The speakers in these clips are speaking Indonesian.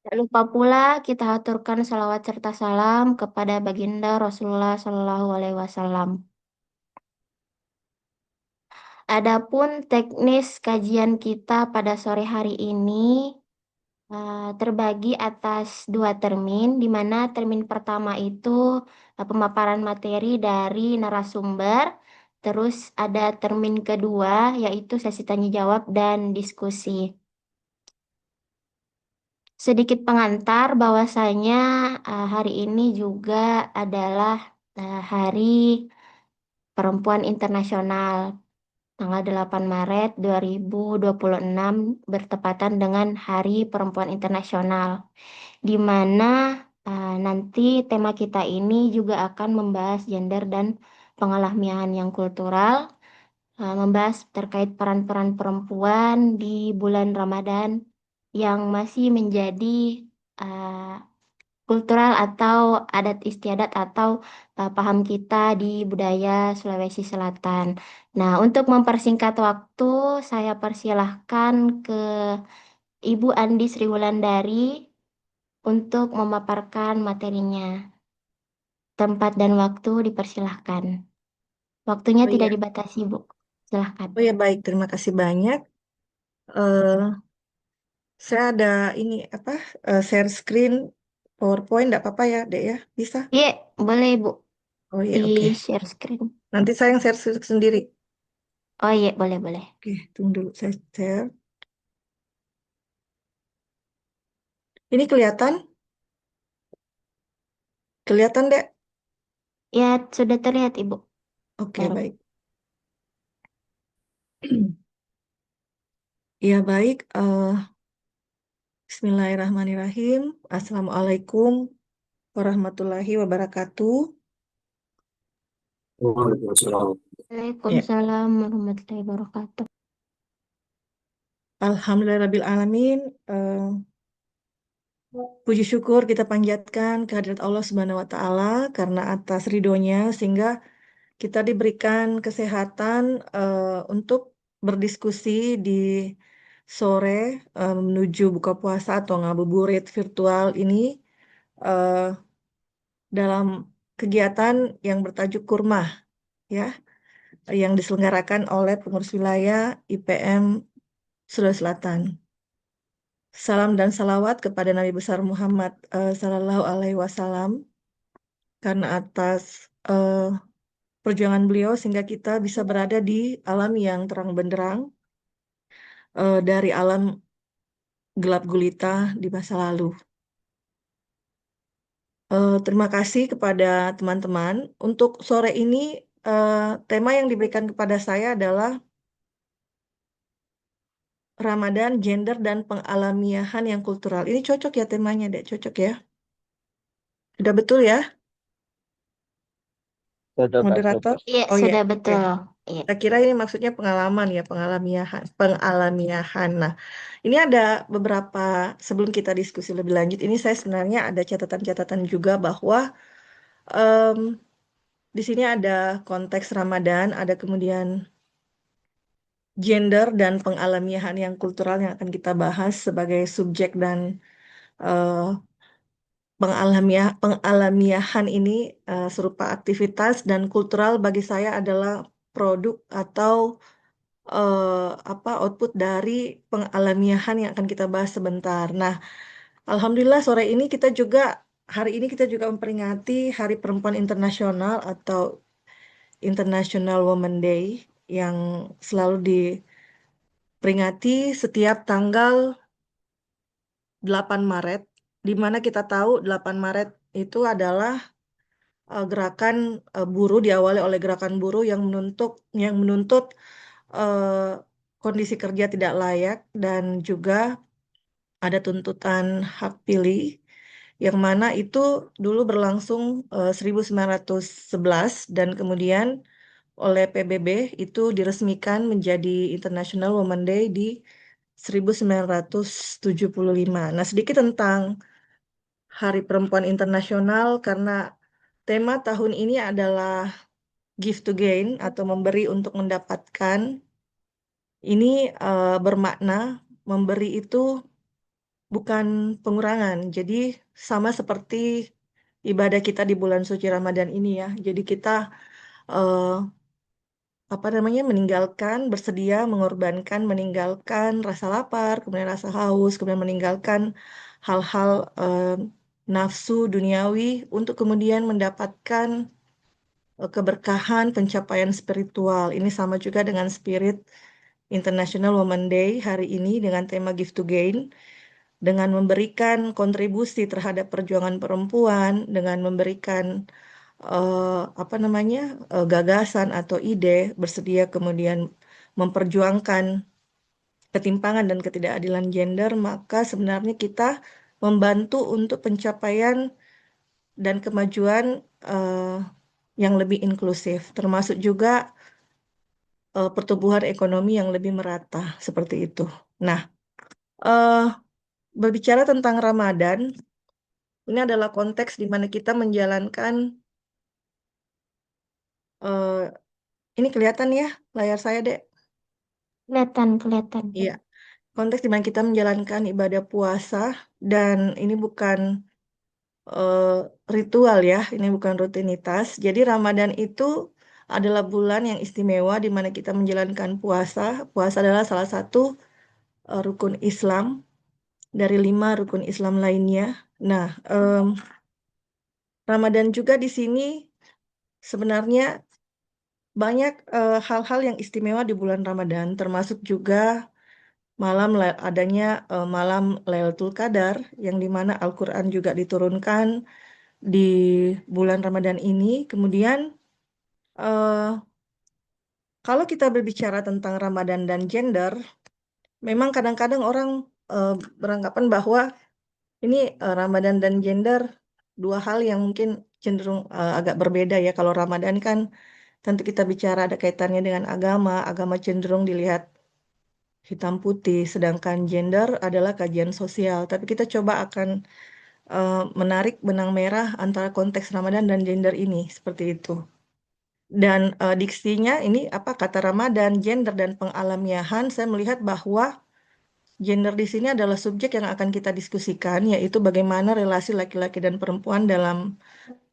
Tak lupa pula kita aturkan salawat serta salam kepada baginda Rasulullah Shallallahu Alaihi Wasallam. Adapun teknis kajian kita pada sore hari ini terbagi atas dua termin, di mana termin pertama itu pemaparan materi dari narasumber, terus ada termin kedua yaitu sesi tanya jawab dan diskusi. Sedikit pengantar bahwasanya hari ini juga adalah Hari Perempuan Internasional tanggal 8 Maret 2026 bertepatan dengan Hari Perempuan Internasional, di mana nanti tema kita ini juga akan membahas gender dan pengalamian yang kultural, membahas terkait peran-peran perempuan di bulan Ramadan yang masih menjadi uh, kultural atau adat istiadat atau paham kita di budaya Sulawesi Selatan. Nah, untuk mempersingkat waktu, saya persilahkan ke Ibu Andi Sri Wulandari untuk memaparkan materinya. Tempat dan waktu dipersilahkan. Waktunya Oh tidak iya, dibatasi, Bu. Silahkan. oh ya baik, terima kasih banyak. eh saya ada ini apa share screen PowerPoint, tidak apa-apa ya, Dek ya? Bisa? Iya, boleh, Bu. Oh Di iya, oke. share screen. Nanti saya yang share sendiri. Oh iya, boleh, boleh. Oke, tunggu dulu saya share. Ini kelihatan? Kelihatan, Dek? Ya, sudah terlihat, Ibu. Oke, Baru. baik. Ya baik. Bismillahirrahmanirrahim. Assalamualaikum warahmatullahi wabarakatuh. Waalaikumsalam. Ya, Waalaikumsalam warahmatullahi wabarakatuh. Alhamdulillahirrabbilalamin. Puji syukur kita panjatkan kehadirat Allah Subhanahu wa Ta'ala karena atas ridhonya sehingga kita diberikan kesehatan untuk berdiskusi di sore menuju buka puasa atau ngabuburit virtual ini eh, dalam kegiatan yang bertajuk Kurmah ya, yang diselenggarakan oleh pengurus wilayah IPM Sulawesi Selatan. Salam dan salawat kepada Nabi besar Muhammad Sallallahu Alaihi Wasallam karena atas perjuangan beliau sehingga kita bisa berada di alam yang terang benderang dari alam gelap gulita di masa lalu. Terima kasih kepada teman-teman. Untuk sore ini eh, tema yang diberikan kepada saya adalah Ramadan, gender dan pengalamiahan yang kultural. Ini cocok ya temanya, Dek? Cocok ya? Udah betul ya, Cocok, Kak, moderator? Iya, Oh ya, sudah oke. betul. Iya. Saya kira ini maksudnya pengalaman ya, pengalamiahan, pengalamiahan. Nah, ini ada beberapa sebelum kita diskusi lebih lanjut. Ini saya sebenarnya ada catatan-catatan juga bahwa em, di sini ada konteks Ramadan, ada kemudian gender dan pengalamiahan yang kultural yang akan kita bahas sebagai subjek dan eh, pengalamiahan ini serupa aktivitas dan kultural bagi saya adalah produk atau apa output dari pengalamiahan yang akan kita bahas sebentar. Nah, alhamdulillah sore ini kita juga hari ini kita juga memperingati Hari Perempuan Internasional atau International Women Day yang selalu diperingati setiap tanggal 8 Maret, di mana kita tahu 8 Maret itu adalah gerakan buruh diawali oleh gerakan buruh yang menuntut eh, kondisi kerja tidak layak dan juga ada tuntutan hak pilih yang mana itu dulu berlangsung 1911 dan kemudian oleh PBB itu diresmikan menjadi International Women Day di 1975. Nah, sedikit tentang Hari Perempuan Internasional karena tema tahun ini adalah give to gain atau memberi untuk mendapatkan. Ini bermakna memberi itu bukan pengurangan. Jadi sama seperti ibadah kita di bulan suci Ramadan ini ya. Jadi kita eh, apa namanya meninggalkan, bersedia mengorbankan, meninggalkan rasa lapar, kemudian rasa haus, kemudian meninggalkan hal-hal nafsu duniawi untuk kemudian mendapatkan keberkahan, pencapaian spiritual. Ini sama juga dengan spirit International Women Day hari ini dengan tema Give to Gain, dengan memberikan kontribusi terhadap perjuangan perempuan, dengan memberikan apa namanya gagasan atau ide, bersedia kemudian memperjuangkan ketimpangan dan ketidakadilan gender, maka sebenarnya kita membantu untuk pencapaian dan kemajuan yang lebih inklusif, termasuk juga pertumbuhan ekonomi yang lebih merata seperti itu. Nah, eh, berbicara tentang Ramadan, ini adalah konteks di mana kita menjalankan, eh, ini kelihatan ya layar saya, Dek. Kelihatan, kelihatan. Iya, konteks di mana kita menjalankan ibadah puasa dan ini bukan eh, ritual ya, ini bukan rutinitas. Jadi Ramadan itu adalah bulan yang istimewa di mana kita menjalankan puasa. Puasa adalah salah satu rukun Islam dari 5 rukun Islam lainnya. Nah, Ramadan juga di sini sebenarnya banyak hal-hal yang istimewa di bulan Ramadan, termasuk juga adanya malam Lailatul Qadar, yang dimana Al-Quran juga diturunkan di bulan Ramadan ini. Kemudian, eh, kalau kita berbicara tentang Ramadan dan gender, memang kadang-kadang orang eh, beranggapan bahwa ini Ramadan dan gender dua hal yang mungkin cenderung agak berbeda ya. Kalau Ramadan kan tentu kita bicara ada kaitannya dengan agama, agama cenderung dilihat hitam putih, sedangkan gender adalah kajian sosial. Tapi kita coba akan menarik benang merah antara konteks Ramadan dan gender ini, seperti itu. Dan diksinya ini apa kata Ramadan, gender dan pengalamiahan, saya melihat bahwa gender di sini adalah subjek yang akan kita diskusikan, yaitu bagaimana relasi laki-laki dan perempuan dalam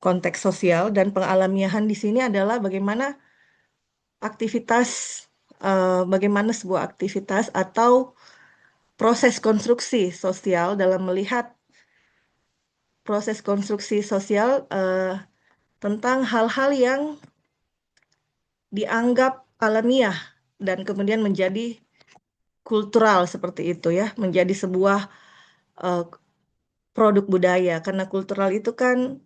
konteks sosial, dan pengalamiahan di sini adalah aktivitas, bagaimana sebuah aktivitas atau proses konstruksi sosial dalam melihat proses konstruksi sosial tentang hal-hal yang dianggap alamiah dan kemudian menjadi kultural seperti itu ya, menjadi sebuah eh, produk budaya karena kultural itu kan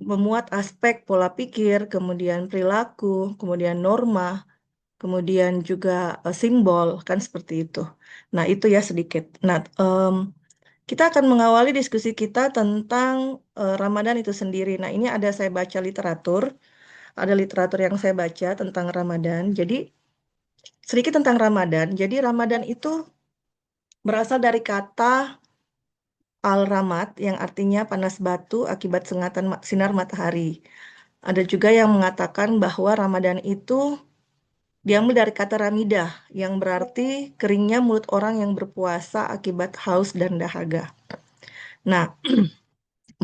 memuat aspek pola pikir, kemudian perilaku, kemudian norma, kemudian juga simbol kan seperti itu. Nah, itu ya sedikit. Nah, kita akan mengawali diskusi kita tentang Ramadan itu sendiri. Nah, ini ada saya baca literatur, ada literatur yang saya baca tentang Ramadan. Jadi, sedikit tentang Ramadan. Jadi, Ramadan itu berasal dari kata al-ramad yang artinya panas batu akibat sengatan sinar matahari. Ada juga yang mengatakan bahwa Ramadan itu diambil dari kata ramidah yang berarti keringnya mulut orang yang berpuasa akibat haus dan dahaga. Nah,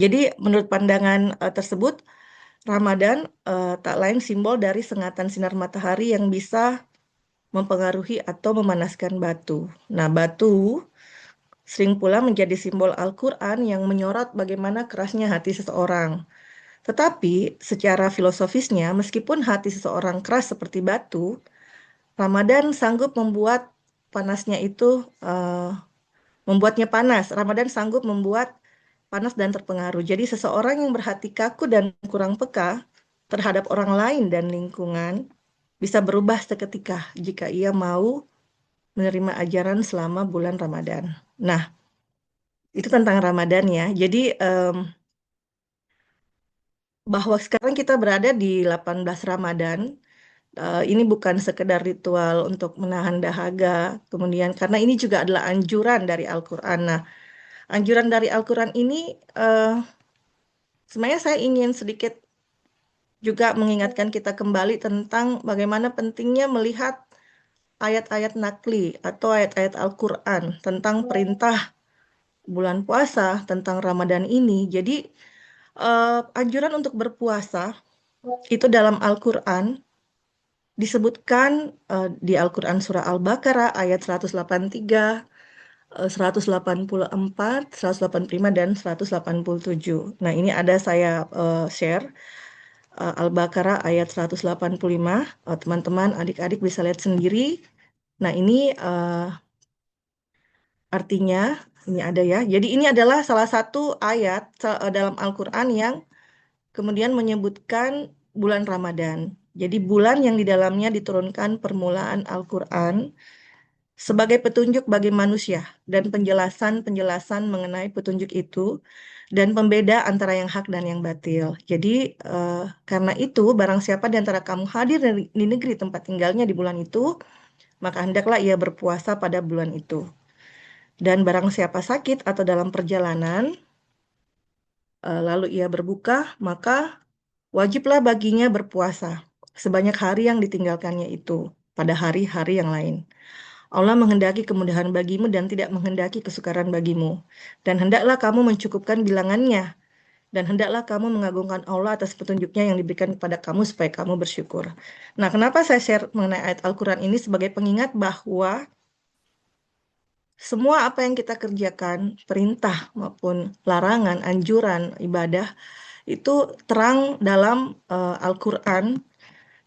jadi menurut pandangan tersebut, Ramadan tak lain simbol dari sengatan sinar matahari yang bisa mempengaruhi atau memanaskan batu. Nah, batu sering pula menjadi simbol Al-Quran yang menyorot bagaimana kerasnya hati seseorang. Tetapi secara filosofisnya, meskipun hati seseorang keras seperti batu, Ramadan sanggup membuat panasnya itu membuatnya panas. Ramadan sanggup membuat panas dan terpengaruh. Jadi seseorang yang berhati kaku dan kurang peka terhadap orang lain dan lingkungan bisa berubah seketika jika ia mau menerima ajaran selama bulan Ramadan. Nah, itu tentang Ramadan ya. Jadi bahwa sekarang kita berada di 18 Ramadan, ini bukan sekedar ritual untuk menahan dahaga, kemudian karena ini juga adalah anjuran dari Al-Quran. Nah, anjuran dari Al-Quran ini eh, sebenarnya saya ingin sedikit juga mengingatkan kita kembali tentang bagaimana pentingnya melihat ayat-ayat nakli atau ayat-ayat Al-Quran tentang perintah bulan puasa, tentang Ramadan ini. Jadi anjuran untuk berpuasa itu dalam Al-Quran disebutkan di Al-Quran surah Al-Baqarah ayat 183, 184, 185, dan 187. Nah, ini ada saya share Al-Baqarah ayat 185. Teman-teman, adik-adik bisa lihat sendiri. Nah, ini artinya, ini ada ya. Jadi ini adalah salah satu ayat dalam Al-Quran yang kemudian menyebutkan bulan Ramadan. Jadi bulan yang di dalamnya diturunkan permulaan Al-Quran sebagai petunjuk bagi manusia dan penjelasan-penjelasan mengenai petunjuk itu dan pembeda antara yang hak dan yang batil. Jadi karena itu barang siapa di antara kamu hadir di negeri tempat tinggalnya di bulan itu, maka hendaklah ia berpuasa pada bulan itu. Dan barang siapa sakit atau dalam perjalanan, lalu ia berbuka, maka wajiblah baginya berpuasa sebanyak hari yang ditinggalkannya itu pada hari-hari yang lain. Allah menghendaki kemudahan bagimu dan tidak menghendaki kesukaran bagimu. Dan hendaklah kamu mencukupkan bilangannya. Dan hendaklah kamu mengagungkan Allah atas petunjuknya yang diberikan kepada kamu supaya kamu bersyukur. Nah, kenapa saya share mengenai ayat Al-Quran ini sebagai pengingat bahwa semua apa yang kita kerjakan, perintah maupun larangan, anjuran, ibadah, itu terang dalam Al-Quran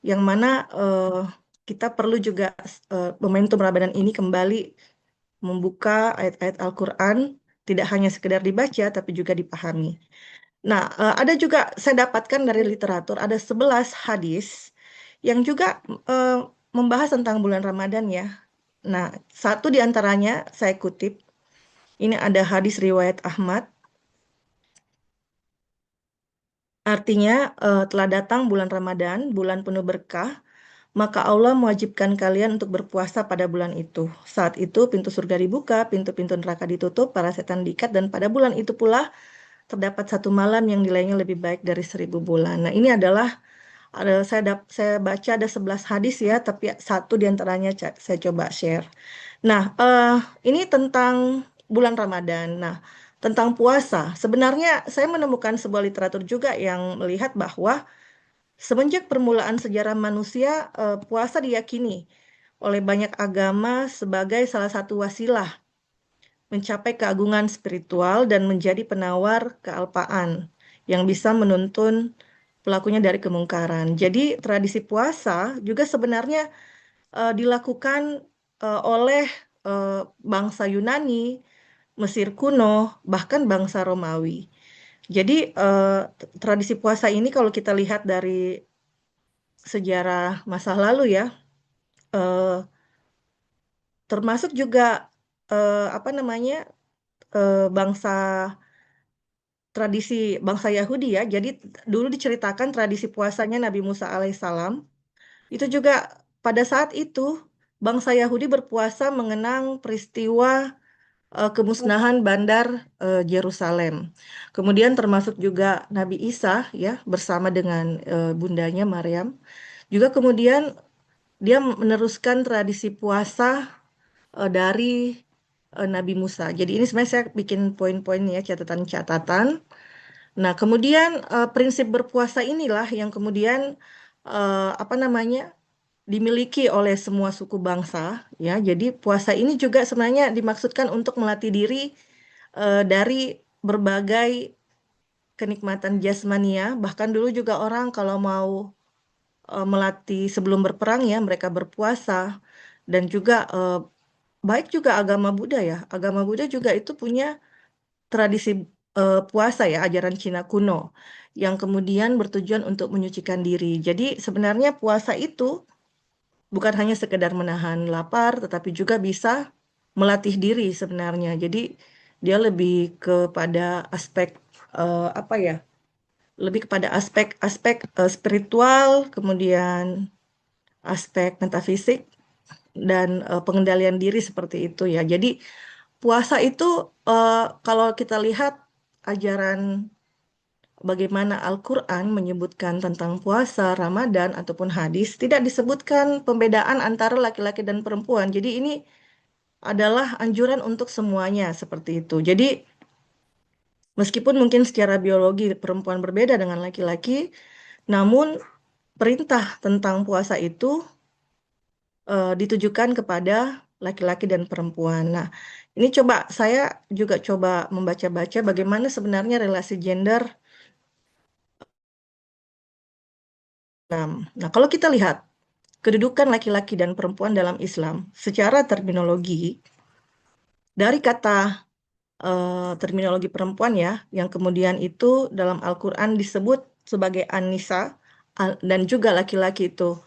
yang mana kita perlu juga momentum Ramadan ini kembali membuka ayat-ayat Al-Quran tidak hanya sekedar dibaca tapi juga dipahami. Nah, ada juga saya dapatkan dari literatur ada 11 hadis yang juga eh, membahas tentang bulan Ramadan ya. Nah, satu di antaranya saya kutip, ini ada hadis riwayat Ahmad, artinya telah datang bulan Ramadan, bulan penuh berkah, maka Allah mewajibkan kalian untuk berpuasa pada bulan itu. Saat itu pintu surga dibuka, pintu-pintu neraka ditutup, para setan diikat, dan pada bulan itu pula terdapat satu malam yang nilainya lebih baik dari 1.000 bulan. Nah, ini adalah saya baca ada 11 hadis ya, tapi satu diantaranya saya coba share. Nah, ini tentang bulan Ramadan. Nah, tentang puasa. Sebenarnya saya menemukan sebuah literatur juga yang melihat bahwa semenjak permulaan sejarah manusia, puasa diyakini oleh banyak agama sebagai salah satu wasilah mencapai keagungan spiritual dan menjadi penawar kealpaan yang bisa menuntun pelakunya dari kemungkaran. Jadi tradisi puasa juga sebenarnya dilakukan oleh bangsa Yunani, Mesir kuno, bahkan bangsa Romawi. Jadi tradisi puasa ini kalau kita lihat dari sejarah masa lalu ya, eh, termasuk juga apa namanya bangsa tradisi bangsa Yahudi ya. Jadi dulu diceritakan tradisi puasanya Nabi Musa alaihissalam. Itu juga pada saat itu bangsa Yahudi berpuasa mengenang peristiwa kemusnahan bandar Yerusalem. Kemudian termasuk juga Nabi Isa ya bersama dengan bundanya Maryam. Juga kemudian dia meneruskan tradisi puasa dari Nabi Musa. Jadi ini sebenarnya saya bikin poin-poin ya catatan-catatan. Nah, kemudian prinsip berpuasa inilah yang kemudian apa namanya dimiliki oleh semua suku bangsa ya. Jadi puasa ini juga sebenarnya dimaksudkan untuk melatih diri dari berbagai kenikmatan jasmania. Bahkan dulu juga orang kalau mau melatih sebelum berperang ya, mereka berpuasa dan juga baik juga agama Buddha ya. Agama Buddha juga itu punya tradisi puasa ya, ajaran Cina kuno yang kemudian bertujuan untuk menyucikan diri. Jadi sebenarnya puasa itu bukan hanya sekedar menahan lapar, tetapi juga bisa melatih diri sebenarnya. Jadi dia lebih kepada aspek apa ya? Lebih kepada aspek-aspek spiritual, kemudian aspek metafisik dan pengendalian diri seperti itu ya. Jadi puasa itu kalau kita lihat ajaran bagaimana Al-Quran menyebutkan tentang puasa, Ramadan, ataupun hadis, tidak disebutkan pembedaan antara laki-laki dan perempuan. Jadi ini adalah anjuran untuk semuanya seperti itu. Jadi Meskipun mungkin secara biologi perempuan berbeda dengan laki-laki, namun perintah tentang puasa itu ditujukan kepada laki-laki dan perempuan. Nah, ini coba saya juga coba membaca-baca bagaimana sebenarnya relasi gender. Nah, kalau kita lihat kedudukan laki-laki dan perempuan dalam Islam secara terminologi, dari kata terminologi perempuan ya, yang kemudian itu dalam Al-Quran disebut sebagai An-Nisa, dan juga laki-laki itu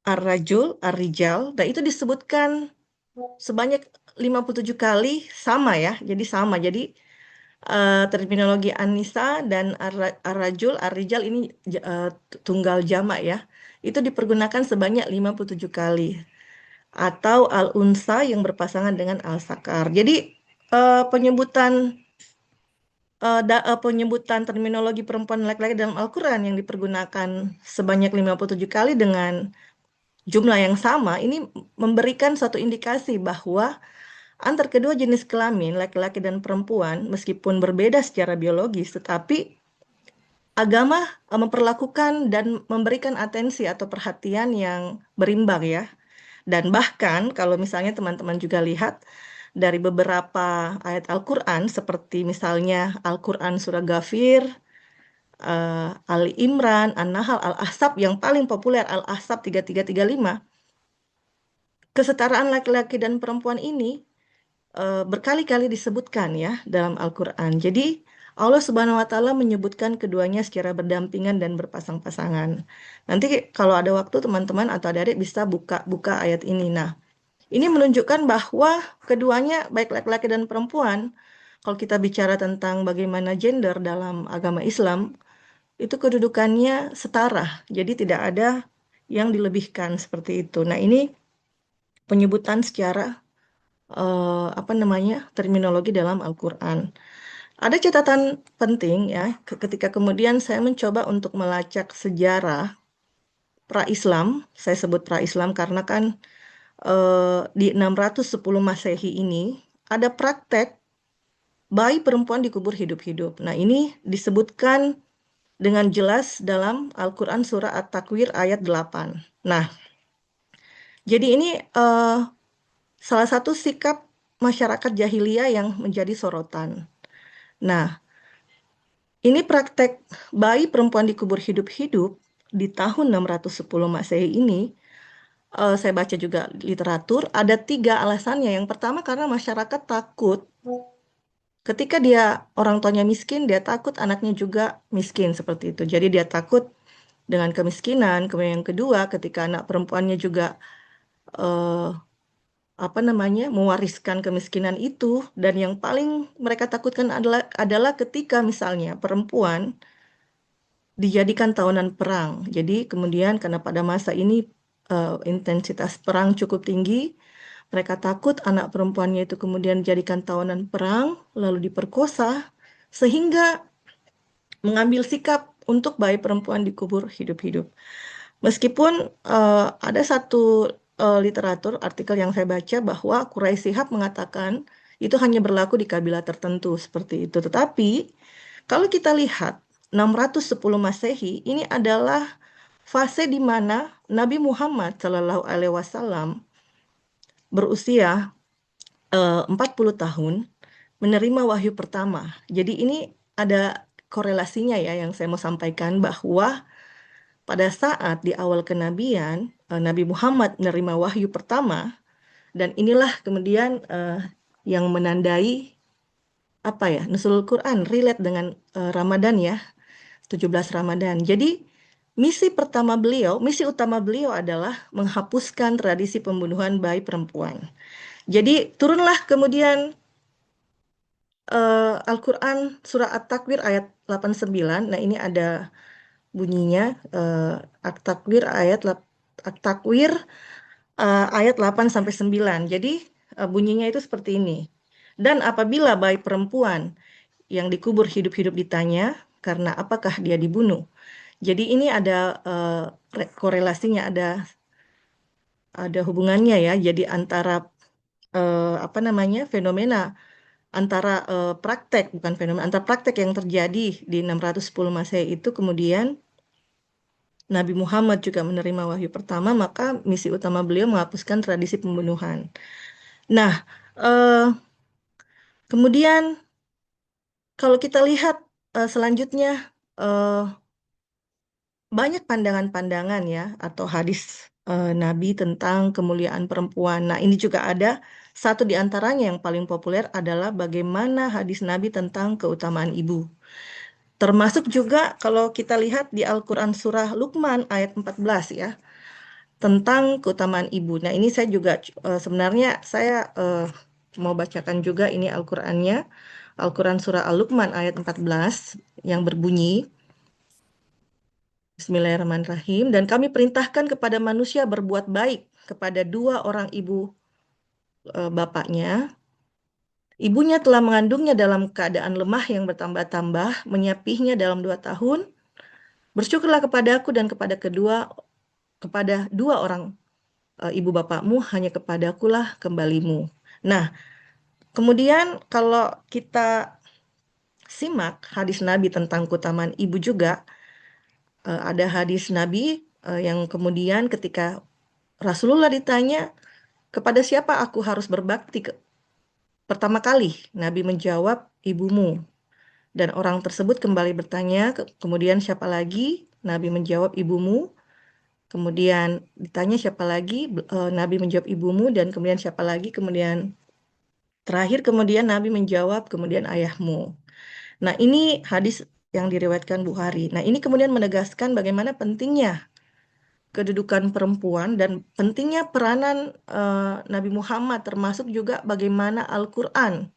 Ar-Rajul, Ar-Rijal, dan itu disebutkan sebanyak 57 kali sama ya, jadi sama. Jadi terminologi An-Nisa dan Ar-Rajul, Ar-Rijal ini tunggal jamak ya, itu dipergunakan sebanyak 57 kali. Atau Al-Unsa yang berpasangan dengan Al-Sakar. Jadi penyebutan penyebutan terminologi perempuan dan laki-laki dalam Al-Quran yang dipergunakan sebanyak 57 kali dengan jumlah yang sama, ini memberikan suatu indikasi bahwa antar kedua jenis kelamin, laki-laki dan perempuan, meskipun berbeda secara biologis, tetapi agama memperlakukan dan memberikan atensi atau perhatian yang berimbang ya. Dan bahkan kalau misalnya teman-teman juga lihat dari beberapa ayat Al-Quran, seperti misalnya Al-Quran Surah Ghafir, Ali Imran, An-Nahl, Al-Ahzab, yang paling populer Al-Ahzab 3335, kesetaraan laki-laki dan perempuan ini berkali-kali disebutkan ya dalam Al-Quran. Jadi Allah Subhanahu wa Ta'ala menyebutkan keduanya secara berdampingan dan berpasang-pasangan. Nanti kalau ada waktu teman-teman atau adik-adik bisa buka-buka ayat ini. Nah, ini menunjukkan bahwa keduanya baik laki-laki dan perempuan, kalau kita bicara tentang bagaimana gender dalam agama Islam, itu kedudukannya setara. Jadi tidak ada yang dilebihkan seperti itu. Nah, ini penyebutan secara apa namanya terminologi dalam Al-Quran. Ada catatan penting ya, ketika kemudian saya mencoba untuk melacak sejarah pra-Islam, saya sebut pra-Islam karena kan di 610 Masehi ini ada praktek bayi perempuan dikubur hidup-hidup. Nah, ini disebutkan dengan jelas dalam Al-Quran Surah At-Takwir ayat 8. Nah, jadi ini salah satu sikap masyarakat jahiliyah yang menjadi sorotan. Nah, ini praktek bayi perempuan dikubur hidup-hidup di tahun 610 Masehi ini, saya baca juga literatur, ada tiga alasannya. Yang pertama karena masyarakat takut ketika dia orang tuanya miskin, dia takut anaknya juga miskin seperti itu. Jadi dia takut dengan kemiskinan. Kemudian yang kedua, ketika anak perempuannya juga eh, apa namanya mewariskan kemiskinan itu, dan yang paling mereka takutkan adalah ketika misalnya perempuan dijadikan tawanan perang. Jadi kemudian karena pada masa ini intensitas perang cukup tinggi, mereka takut anak perempuannya itu kemudian dijadikan tawanan perang, lalu diperkosa, sehingga mengambil sikap untuk bayi perempuan dikubur hidup-hidup. Meskipun ada satu literatur artikel yang saya baca bahwa Quraisy Shihab mengatakan itu hanya berlaku di kabilah tertentu seperti itu. Tetapi kalau kita lihat 610 Masehi ini adalah fase di mana Nabi Muhammad Shallallahu Alaihi Wasallam berusia 40 tahun menerima wahyu pertama. Jadi ini ada korelasinya ya yang saya mau sampaikan bahwa pada saat di awal kenabian Nabi Muhammad menerima wahyu pertama, dan inilah kemudian yang menandai apa ya Nuzulul Quran relate dengan Ramadan ya, 17 Ramadan. Jadi misi utama beliau adalah menghapuskan tradisi pembunuhan bayi perempuan. Jadi turunlah kemudian Al-Quran Surah At-Takwir ayat 89. Nah, ini ada bunyinya, At-Takwir At-Takwir ayat 8 sampai 9. Jadi bunyinya itu seperti ini. Dan apabila bayi perempuan yang dikubur hidup-hidup ditanya, karena apakah dia dibunuh? Jadi ini ada korelasinya, ada hubungannya ya. Jadi antara apa namanya fenomena antara praktek, bukan fenomena, antara praktek yang terjadi di 610 Masehi itu kemudian Nabi Muhammad juga menerima wahyu pertama, maka misi utama beliau menghapuskan tradisi pembunuhan. Nah, eh, kemudian kalau kita lihat selanjutnya, eh, banyak pandangan-pandangan ya atau hadis Nabi tentang kemuliaan perempuan. Nah, ini juga ada satu di antaranya yang paling populer adalah bagaimana hadis Nabi tentang keutamaan ibu. Termasuk juga kalau kita lihat di Al-Quran surah Luqman ayat 14 ya, tentang keutamaan ibu. Nah, ini saya juga sebenarnya saya mau bacakan juga ini Al-Qur'annya. Al-Quran surah Al-Luqman ayat 14 yang berbunyi, Bismillahirrahmanirrahim. Dan kami perintahkan kepada manusia berbuat baik kepada dua orang ibu bapaknya. Ibunya telah mengandungnya dalam keadaan lemah yang bertambah-tambah, menyapihnya dalam 2 tahun. Bersyukurlah kepada aku dan kepada dua orang ibu bapakmu, hanya kepadakulah kembalimu. Nah, kemudian kalau kita simak hadis Nabi tentang keutamaan ibu juga, ada hadis Nabi yang kemudian ketika Rasulullah ditanya, kepada siapa aku harus berbakti pertama kali? Nabi menjawab, ibumu. Dan orang tersebut kembali bertanya, kemudian siapa lagi? Nabi menjawab, ibumu. Kemudian ditanya siapa lagi? Nabi menjawab, ibumu. Dan kemudian siapa lagi? Kemudian terakhir kemudian Nabi menjawab, kemudian ayahmu. Nah, ini hadis yang diriwayatkan Bukhari. Nah, ini kemudian menegaskan bagaimana pentingnya kedudukan perempuan dan pentingnya peranan Nabi Muhammad, termasuk juga bagaimana Al-Quran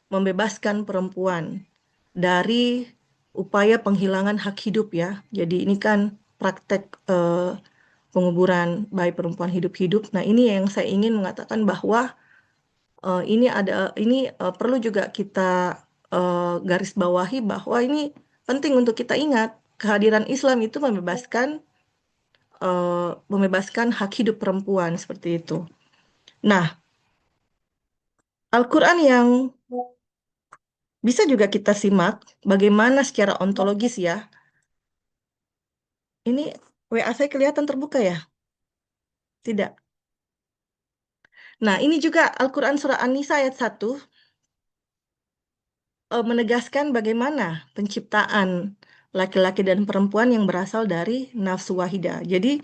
membebaskan perempuan dari upaya penghilangan hak hidup ya. Jadi ini kan praktek penguburan bayi perempuan hidup-hidup. Nah, ini yang saya ingin mengatakan bahwa ini perlu juga kita garis bawahi bahwa ini penting untuk kita ingat kehadiran Islam itu membebaskan hak hidup perempuan seperti itu. Nah, Al-Quran yang bisa juga kita simak bagaimana secara ontologis ya. Ini WA saya kelihatan terbuka ya? Tidak. Nah, ini juga Al-Quran Surah An-Nisa ayat 1 menegaskan bagaimana penciptaan laki-laki dan perempuan yang berasal dari nafsu wahidah. Jadi,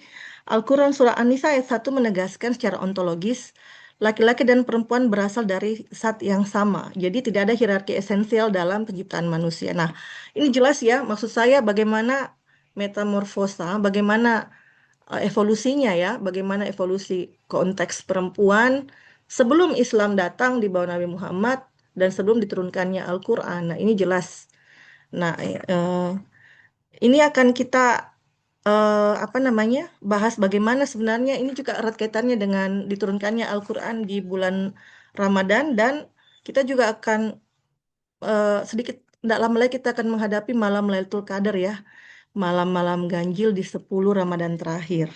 Al-Quran Surah An-Nisa ayat 1 menegaskan secara ontologis laki-laki dan perempuan berasal dari zat yang sama. Jadi, tidak ada hierarki esensial dalam penciptaan manusia. Nah, ini jelas ya, maksud saya bagaimana metamorfosa, bagaimana evolusinya ya, bagaimana evolusi konteks perempuan sebelum Islam datang di bawah Nabi Muhammad dan sebelum diturunkannya Al-Quran. Nah, ini jelas. Nah, ini akan kita apa namanya bahas bagaimana sebenarnya ini juga erat kaitannya dengan diturunkannya Al-Quran di bulan Ramadan dan kita juga akan sedikit tidak lama lagi kita akan menghadapi malam Lailatul Qadar ya, malam-malam ganjil di 10 Ramadan terakhir.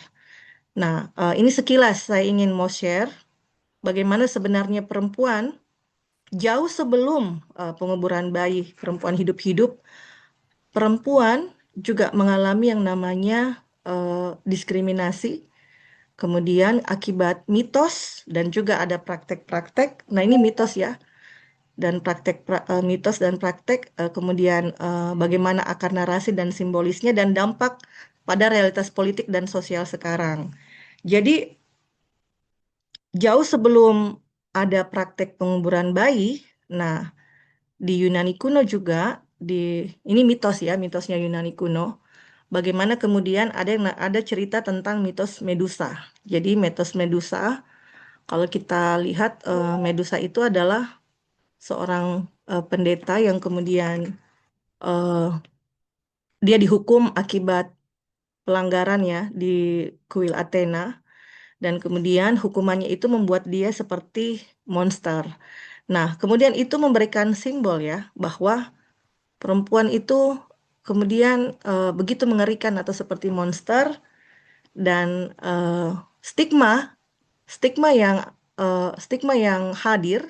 Nah, ini sekilas saya ingin mau share bagaimana sebenarnya perempuan jauh sebelum penguburan bayi perempuan hidup-hidup, perempuan juga mengalami yang namanya diskriminasi, kemudian akibat mitos dan juga ada praktek-praktek. Nah, ini mitos ya, dan mitos dan praktek, kemudian bagaimana akar narasi dan simbolisnya dan dampak pada realitas politik dan sosial sekarang. Jadi jauh sebelum ada praktek penguburan bayi, nah di Yunani kuno juga, di ini mitos ya, mitosnya Yunani kuno. Bagaimana kemudian ada cerita tentang mitos Medusa. Jadi mitos Medusa, kalau kita lihat Medusa itu adalah seorang pendeta yang kemudian eh, dia dihukum akibat pelanggaran ya di kuil Athena dan kemudian hukumannya itu membuat dia seperti monster. Nah, kemudian itu memberikan simbol ya bahwa perempuan itu kemudian begitu mengerikan atau seperti monster dan stigma stigma yang stigma yang hadir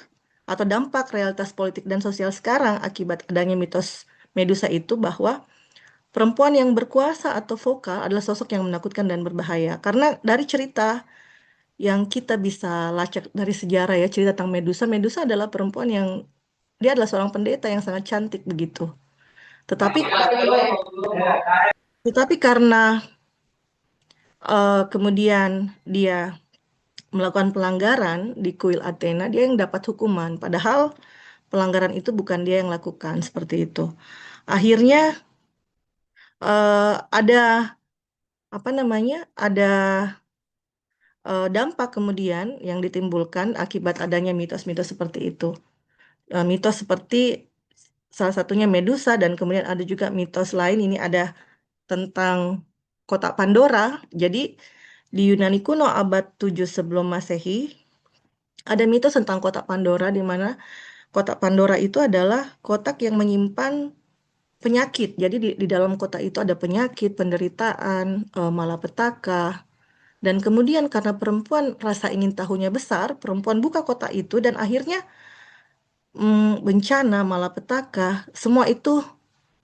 atau dampak realitas politik dan sosial sekarang akibat adanya mitos Medusa itu bahwa perempuan yang berkuasa atau vokal adalah sosok yang menakutkan dan berbahaya. Karena dari cerita yang kita bisa lacak dari sejarah ya, cerita tentang Medusa, Medusa adalah perempuan yang dia adalah seorang pendeta yang sangat cantik begitu. Tetapi tetapi karena kemudian dia melakukan pelanggaran di kuil Athena, dia yang dapat hukuman. Padahal pelanggaran itu bukan dia yang lakukan seperti itu. Akhirnya ada apa namanya? Ada dampak kemudian yang ditimbulkan akibat adanya mitos-mitos seperti itu. Mitos seperti salah satunya Medusa dan kemudian ada juga mitos lain ini ada tentang kotak Pandora. Jadi di Yunani kuno abad 7 sebelum Masehi ada mitos tentang kotak Pandora di mana kotak Pandora itu adalah kotak yang menyimpan penyakit. Jadi di dalam kotak itu ada penyakit, penderitaan, malapetaka. Dan kemudian karena perempuan rasa ingin tahunya besar, perempuan buka kotak itu dan akhirnya bencana, malapetaka, semua itu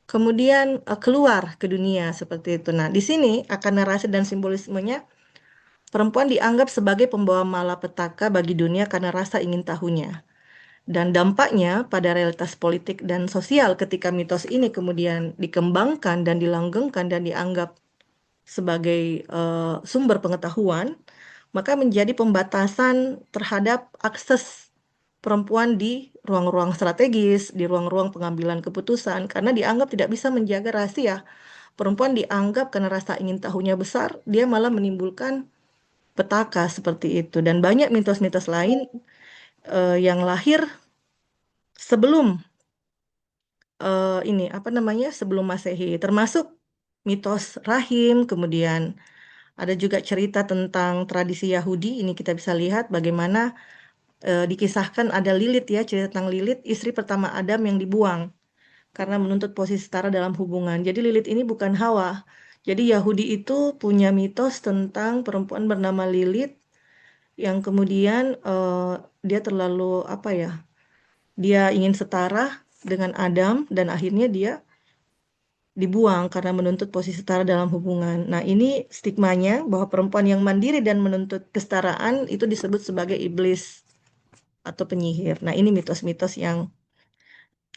kemudian keluar ke dunia seperti itu. Nah, di sini akan narasi dan simbolismenya perempuan dianggap sebagai pembawa malapetaka bagi dunia karena rasa ingin tahunya. Dan dampaknya pada realitas politik dan sosial ketika mitos ini kemudian dikembangkan dan dilanggengkan dan dianggap sebagai sumber pengetahuan, maka menjadi pembatasan terhadap akses perempuan di ruang-ruang strategis, di ruang-ruang pengambilan keputusan, karena dianggap tidak bisa menjaga rahasia. Perempuan dianggap karena rasa ingin tahunya besar, dia malah menimbulkan petaka seperti itu. Dan banyak mitos-mitos lain yang lahir sebelum ini apa namanya sebelum Masehi, termasuk mitos rahim, kemudian ada juga cerita tentang tradisi Yahudi. Ini kita bisa lihat bagaimana dikisahkan ada Lilith ya, cerita tentang Lilith, istri pertama Adam yang dibuang karena menuntut posisi setara dalam hubungan. Jadi Lilith ini bukan Hawa. Jadi Yahudi itu punya mitos tentang perempuan bernama Lilith yang kemudian dia terlalu apa ya? Dia ingin setara dengan Adam dan akhirnya dia dibuang karena menuntut posisi setara dalam hubungan. Nah, ini stigmanya bahwa perempuan yang mandiri dan menuntut kesetaraan itu disebut sebagai iblis atau penyihir. Nah, ini mitos-mitos yang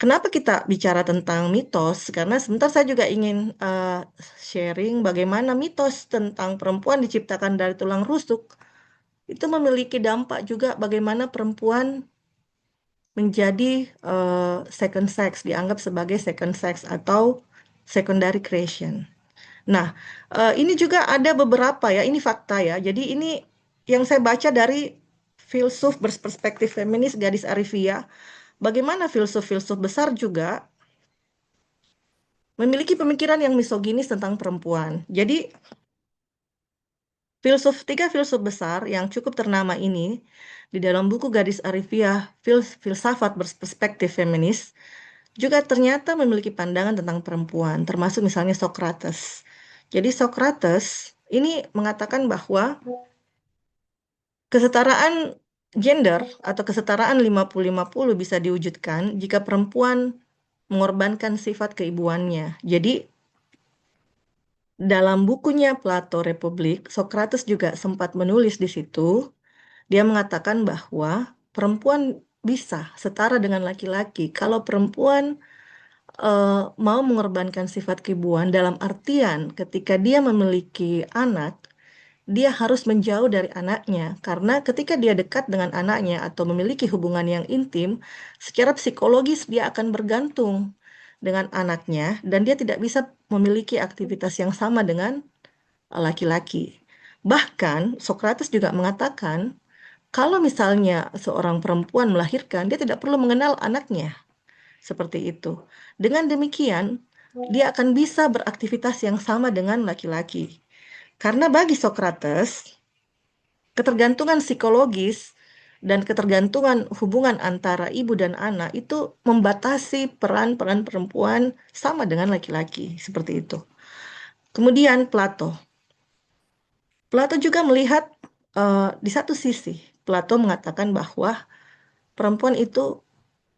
kenapa kita bicara tentang mitos? Karena sebentar saya juga ingin sharing bagaimana mitos tentang perempuan diciptakan dari tulang rusuk itu memiliki dampak juga bagaimana perempuan menjadi second sex, dianggap sebagai second sex atau secondary creation. Nah, ini juga ada beberapa ya, ini fakta ya. Jadi ini yang saya baca dari filsuf berperspektif feminis Gadis Arifia, bagaimana filsuf-filsuf besar juga memiliki pemikiran yang misoginis tentang perempuan. Jadi tiga filsuf besar yang cukup ternama ini di dalam buku Gadis Arifia, Filsafat Berperspektif Feminis, juga ternyata memiliki pandangan tentang perempuan, termasuk misalnya Socrates. Jadi Socrates ini mengatakan bahwa kesetaraan gender atau kesetaraan 50-50 bisa diwujudkan jika perempuan mengorbankan sifat keibuannya. Jadi dalam bukunya Plato Republik, Socrates juga sempat menulis di situ, dia mengatakan bahwa perempuan bisa setara dengan laki-laki kalau perempuan mau mengorbankan sifat keibuan dalam artian ketika dia memiliki anak, dia harus menjauh dari anaknya karena ketika dia dekat dengan anaknya atau memiliki hubungan yang intim, secara psikologis dia akan bergantung dengan anaknya dan dia tidak bisa memiliki aktivitas yang sama dengan laki-laki. Bahkan Socrates juga mengatakan kalau misalnya seorang perempuan melahirkan, dia tidak perlu mengenal anaknya seperti itu. Dengan demikian, dia akan bisa beraktivitas yang sama dengan laki-laki. Karena bagi Socrates, ketergantungan psikologis dan ketergantungan hubungan antara ibu dan anak itu membatasi peran-peran perempuan sama dengan laki-laki, seperti itu. Kemudian Plato. Plato juga melihat di satu sisi, Plato mengatakan bahwa perempuan itu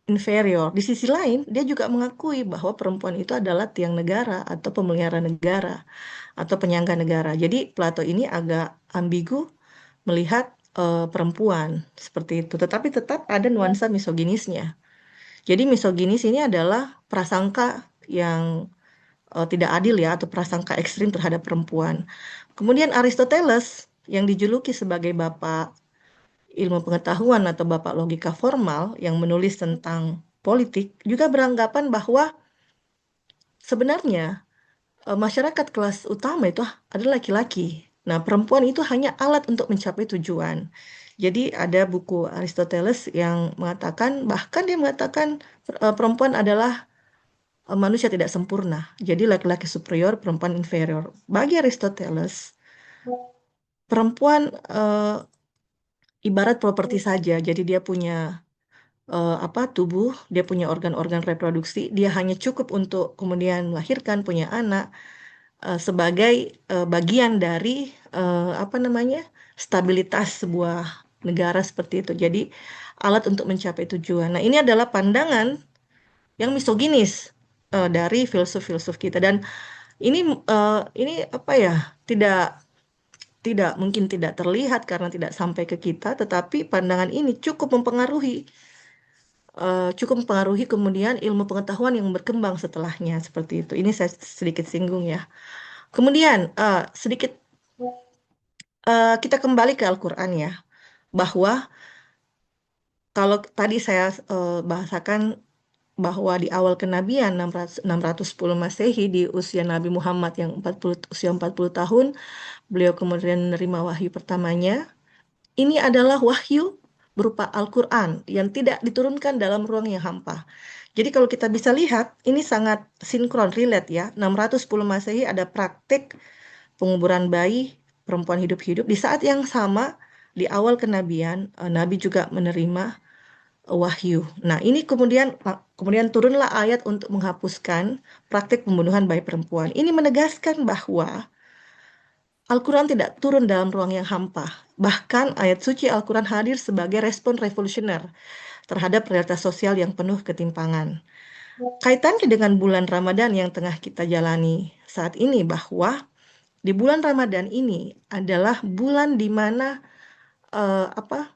inferior. Di sisi lain, dia juga mengakui bahwa perempuan itu adalah tiang negara atau pemelihara negara atau penyangga negara. Jadi Plato ini agak ambigu melihat perempuan seperti itu. Tetapi tetap ada nuansa misoginisnya. Jadi misoginis ini adalah prasangka yang tidak adil ya atau prasangka ekstrim terhadap perempuan. Kemudian Aristoteles yang dijuluki sebagai bapak ilmu pengetahuan atau bapak logika formal yang menulis tentang politik juga beranggapan bahwa sebenarnya masyarakat kelas utama itu adalah laki-laki. Nah, perempuan itu hanya alat untuk mencapai tujuan. Jadi ada buku Aristoteles yang mengatakan, bahkan dia mengatakan perempuan adalah manusia tidak sempurna. Jadi laki-laki superior, perempuan inferior. Bagi Aristoteles, perempuan ibarat properti saja. Jadi dia punya apa tubuh, dia punya organ-organ reproduksi, dia hanya cukup untuk kemudian melahirkan, punya anak sebagai bagian dari apa namanya stabilitas sebuah negara seperti itu. Jadi alat untuk mencapai tujuan. Nah, ini adalah pandangan yang misoginis dari filsuf-filsuf kita dan ini ini apa ya tidak tidak mungkin tidak terlihat karena tidak sampai ke kita, tetapi pandangan ini cukup mempengaruhi kemudian ilmu pengetahuan yang berkembang setelahnya seperti itu. Ini saya sedikit singgung ya. Kemudian sedikit kita kembali ke Al-Quran ya, bahwa kalau tadi saya bahasakan bahwa di awal kenabian 610 Masehi di usia Nabi Muhammad yang 40 usia 40 tahun, beliau kemudian menerima wahyu pertamanya. Ini adalah wahyu berupa Al-Quran yang tidak diturunkan dalam ruang yang hampa. Jadi kalau kita bisa lihat, ini sangat sinkron, relate ya. 610 Masehi ada praktik penguburan bayi perempuan hidup-hidup. Di saat yang sama, di awal kenabian, Nabi juga menerima wahyu. Nah, ini kemudian turunlah ayat untuk menghapuskan praktik pembunuhan bayi perempuan. Ini menegaskan bahwa Al-Quran tidak turun dalam ruang yang hampa. Bahkan ayat suci Al-Quran hadir sebagai respon revolusioner terhadap realitas sosial yang penuh ketimpangan. Kaitannya dengan bulan Ramadan yang tengah kita jalani saat ini bahwa di bulan Ramadan ini adalah bulan di mana apa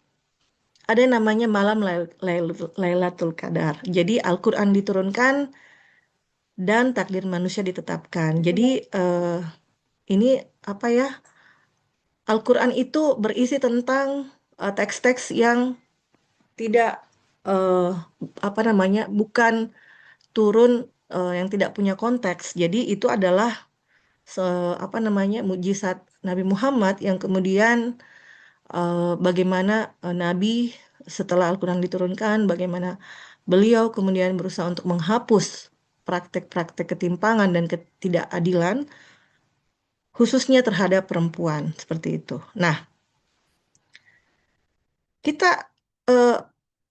ada yang namanya malam Lailatul Qadar. Jadi Al-Quran diturunkan dan takdir manusia ditetapkan. Jadi ini apa ya? Al-Quran itu berisi tentang teks-teks yang tidak eh, apa namanya bukan turun yang tidak punya konteks. Jadi itu adalah apa namanya mukjizat Nabi Muhammad yang kemudian bagaimana Nabi setelah Al-Quran diturunkan, bagaimana beliau kemudian berusaha untuk menghapus praktek-praktek ketimpangan dan ketidakadilan, khususnya terhadap perempuan seperti itu. Nah, kita eh,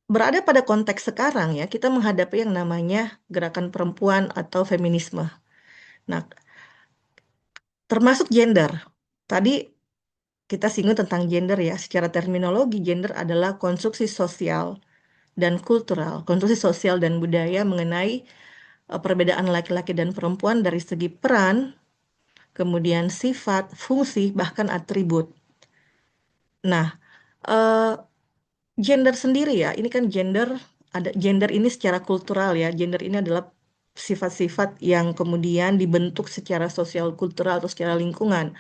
berada pada konteks sekarang ya, kita menghadapi yang namanya gerakan perempuan atau feminisme. Nah, termasuk gender. Tadi kita singgung tentang gender ya. Secara terminologi, gender adalah konstruksi sosial dan kultural, konstruksi sosial dan budaya mengenai perbedaan laki-laki dan perempuan dari segi peran, kemudian sifat, fungsi, bahkan atribut. Nah, eh, gender sendiri ya, ini kan ada gender ini secara kultural ya. Gender ini adalah sifat-sifat yang kemudian dibentuk secara sosial kultural atau secara lingkungan.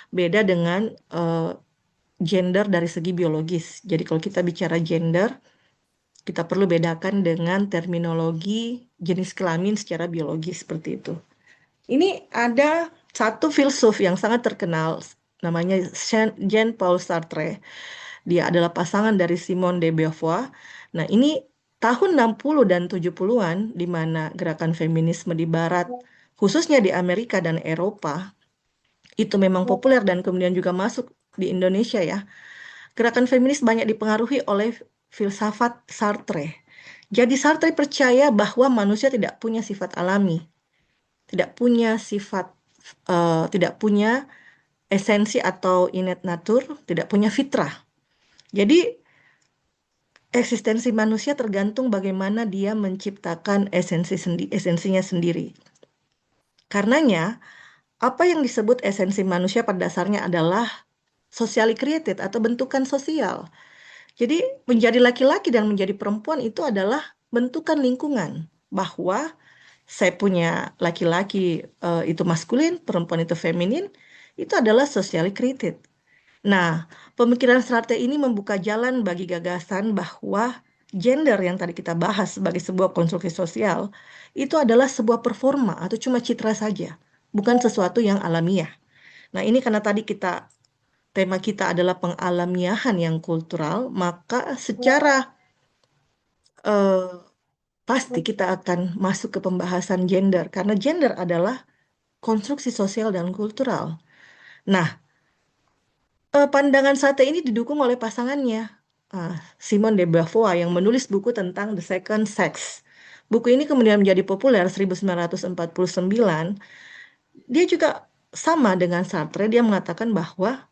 Beda dengan gender dari segi biologis. Jadi kalau kita bicara gender, kita perlu bedakan dengan terminologi jenis kelamin secara biologis seperti itu. Ini ada satu filsuf yang sangat terkenal, namanya Jean-Paul Sartre. Dia adalah pasangan dari Simone de Beauvoir. Nah, ini tahun 60 dan 70-an, di mana gerakan feminisme di Barat, khususnya di Amerika dan Eropa, itu memang populer dan kemudian juga masuk di Indonesia ya. Gerakan feminis banyak dipengaruhi oleh filsafat Sartre. Jadi Sartre percaya bahwa manusia tidak punya sifat alami, tidak punya sifat, tidak punya esensi atau innate nature, tidak punya fitrah. Jadi eksistensi manusia tergantung bagaimana dia menciptakan esensinya sendiri. Karenanya, apa yang disebut esensi manusia pada dasarnya adalah socially created atau bentukan sosial. Jadi menjadi laki-laki dan menjadi perempuan itu adalah bentukan lingkungan. Bahwa saya punya laki-laki itu maskulin, perempuan itu feminin, itu adalah socially created. Nah, pemikiran Sartre ini membuka jalan bagi gagasan bahwa gender yang tadi kita bahas sebagai sebuah konstruksi sosial itu adalah sebuah performa atau cuma citra saja, bukan sesuatu yang alamiah. Nah, ini karena tadi tema kita adalah pengalamiahan yang kultural, maka secara eh, pasti kita akan masuk ke pembahasan gender karena gender adalah konstruksi sosial dan kultural. Nah, pandangan Sate ini didukung oleh pasangannya, ah, Simone de Beauvoir, yang menulis buku tentang The Second Sex. Buku ini kemudian menjadi populer 1949. Dia juga sama dengan Sartre, dia mengatakan bahwa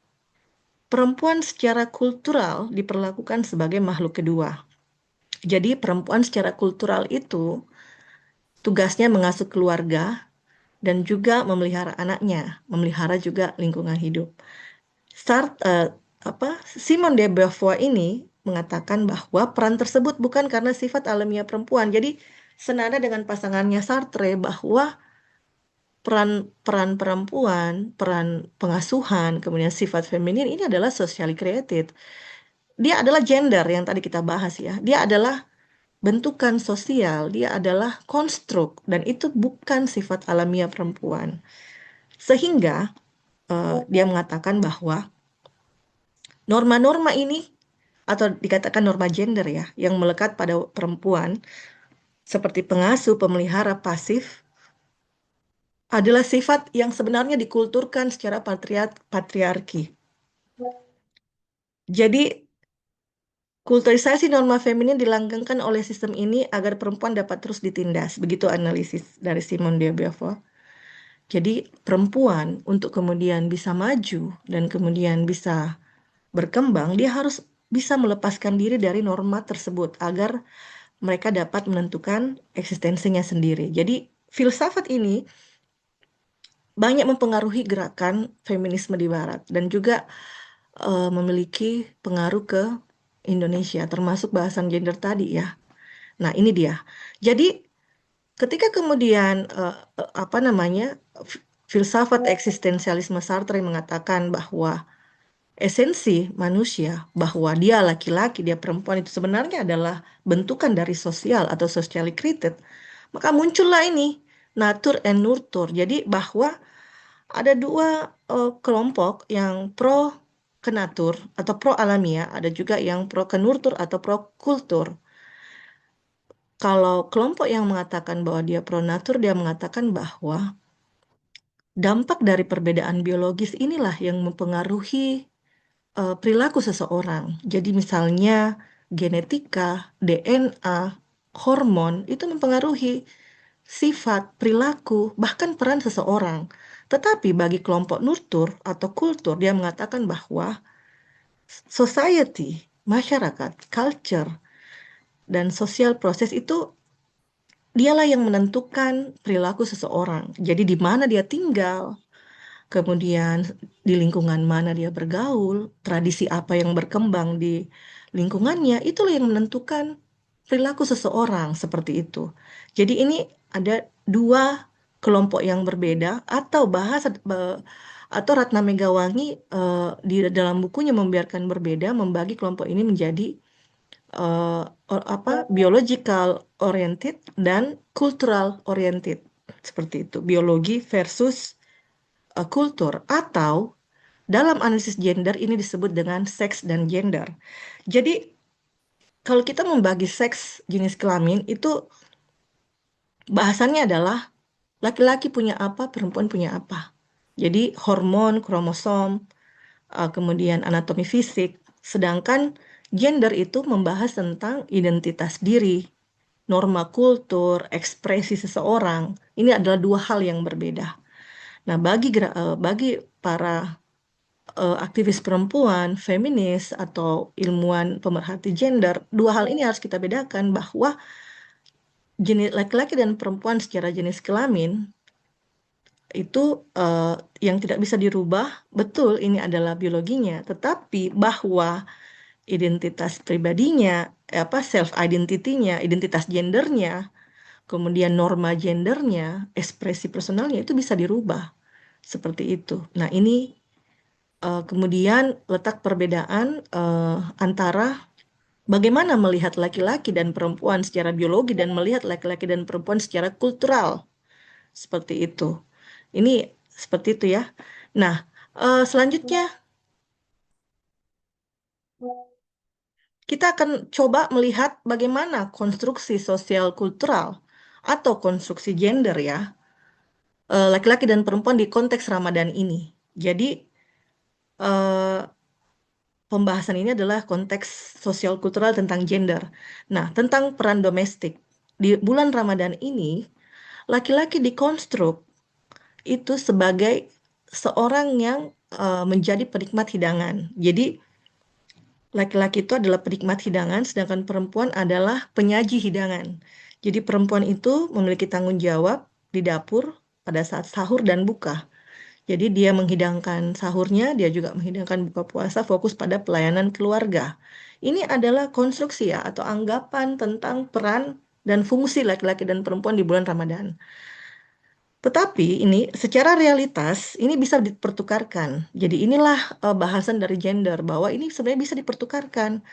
perempuan secara kultural diperlakukan sebagai makhluk kedua. Jadi perempuan secara kultural itu tugasnya mengasuh keluarga dan juga memelihara anaknya, memelihara juga lingkungan hidup. Start apa Simone de Beauvoir ini mengatakan bahwa peran tersebut bukan karena sifat alamiah perempuan. Jadi senada dengan pasangannya Sartre bahwa peran peran perempuan, peran pengasuhan, kemudian sifat feminin ini adalah socially created. Dia adalah gender yang tadi kita bahas ya. Dia adalah bentukan sosial, dia adalah konstruk dan itu bukan sifat alamiah perempuan. Sehingga dia mengatakan bahwa norma-norma ini atau dikatakan norma gender ya, yang melekat pada perempuan seperti pengasuh, pemelihara, pasif adalah sifat yang sebenarnya dikulturkan secara patriarki. Jadi kulturisasi norma feminin dilanggengkan oleh sistem ini agar perempuan dapat terus ditindas. Begitu analisis dari Simone de Beauvoir. Jadi perempuan untuk kemudian bisa maju dan kemudian bisa berkembang, dia harus bisa melepaskan diri dari norma tersebut agar mereka dapat menentukan eksistensinya sendiri. Jadi filsafat ini banyak mempengaruhi gerakan feminisme di Barat dan juga memiliki pengaruh ke Indonesia, termasuk bahasan gender tadi ya. Nah, ini dia. Jadi ketika kemudian apa namanya filsafat eksistensialisme Sartre mengatakan bahwa esensi manusia, bahwa dia laki-laki, dia perempuan itu sebenarnya adalah bentukan dari sosial atau socially created, maka muncullah ini natur and nurture. Jadi bahwa ada dua kelompok yang pro ke natur atau pro alamiah, ada juga yang pro ke nurture atau pro kultur. Kalau kelompok yang mengatakan bahwa dia pro natur, dia mengatakan bahwa dampak dari perbedaan biologis inilah yang mempengaruhi perilaku seseorang. Jadi misalnya genetika, DNA, hormon itu mempengaruhi sifat, perilaku, bahkan peran seseorang. Tetapi bagi kelompok nurtur atau kultur, dia mengatakan bahwa society, masyarakat, culture, dan sosial proses itu dialah yang menentukan perilaku seseorang. Jadi di mana dia tinggal, kemudian di lingkungan mana dia bergaul, tradisi apa yang berkembang di lingkungannya, itulah yang menentukan perilaku seseorang seperti itu. Jadi ini ada dua kelompok yang berbeda atau atau Ratna Megawangi di dalam bukunya Membiarkan Berbeda membagi kelompok ini menjadi biological oriented dan cultural oriented seperti itu. Biologi versus kultur atau dalam analisis gender ini disebut dengan seks dan gender. Jadi kalau kita membagi seks jenis kelamin itu bahasannya adalah laki-laki punya apa, perempuan punya apa. Jadi hormon, kromosom, kemudian anatomi fisik. Sedangkan gender itu membahas tentang identitas diri, norma kultur, ekspresi seseorang. Ini adalah dua hal yang berbeda. Nah, bagi para aktivis perempuan, feminis, atau ilmuwan pemerhati gender, dua hal ini harus kita bedakan bahwa jenis laki-laki dan perempuan secara jenis kelamin itu eh, yang tidak bisa dirubah, betul ini adalah biologinya, tetapi bahwa identitas pribadinya, apa self identity-nya, identitas gendernya, kemudian norma gendernya, ekspresi personalnya itu bisa dirubah seperti itu. Nah, ini kemudian letak perbedaan antara bagaimana melihat laki-laki dan perempuan secara biologi dan melihat laki-laki dan perempuan secara kultural seperti itu. Ini seperti itu ya. Nah, selanjutnya kita akan coba melihat bagaimana konstruksi sosial kultural atau konstruksi gender ya, laki-laki dan perempuan di konteks Ramadan ini. Jadi, eh, pembahasan ini adalah konteks sosial kultural tentang gender. Nah, tentang peran domestik. Di bulan Ramadan ini, laki-laki dikonstruk itu sebagai seorang yang menjadi penikmat hidangan. Jadi, laki-laki itu adalah penikmat hidangan, sedangkan perempuan adalah penyaji hidangan. Jadi perempuan itu memiliki tanggung jawab di dapur pada saat sahur dan buka. Jadi dia menghidangkan sahurnya, dia juga menghidangkan buka puasa, fokus pada pelayanan keluarga. Ini adalah konstruksi ya, atau anggapan tentang peran dan fungsi laki-laki dan perempuan di bulan Ramadan. Tetapi ini secara realitas ini bisa dipertukarkan. Jadi inilah bahasan dari gender bahwa ini sebenarnya bisa dipertukarkan.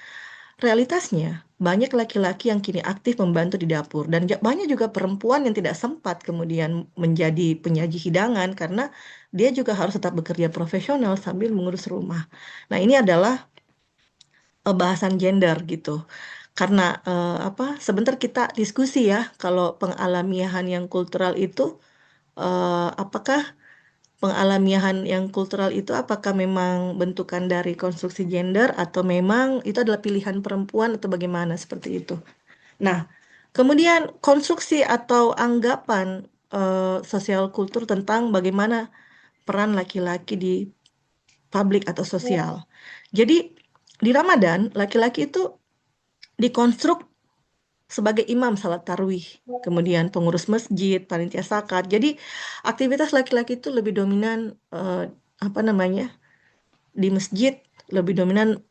Realitasnya, banyak laki-laki yang kini aktif membantu di dapur dan banyak juga perempuan yang tidak sempat kemudian menjadi penyaji hidangan karena dia juga harus tetap bekerja profesional sambil mengurus rumah. Nah, ini adalah bahasan gender gitu. Karena apa? Sebentar kita diskusi ya kalau pengalamiahan yang kultural itu apakah pengalamiahan yang kultural itu apakah memang bentukan dari konstruksi gender atau memang itu adalah pilihan perempuan atau bagaimana seperti itu. Nah, kemudian konstruksi atau anggapan sosial kultur tentang bagaimana peran laki-laki di publik atau sosial. Jadi di Ramadan laki-laki itu dikonstruk sebagai imam salat tarawih, kemudian pengurus masjid, panitia zakat. Jadi aktivitas laki-laki itu lebih dominan apa namanya di masjid, lebih dominan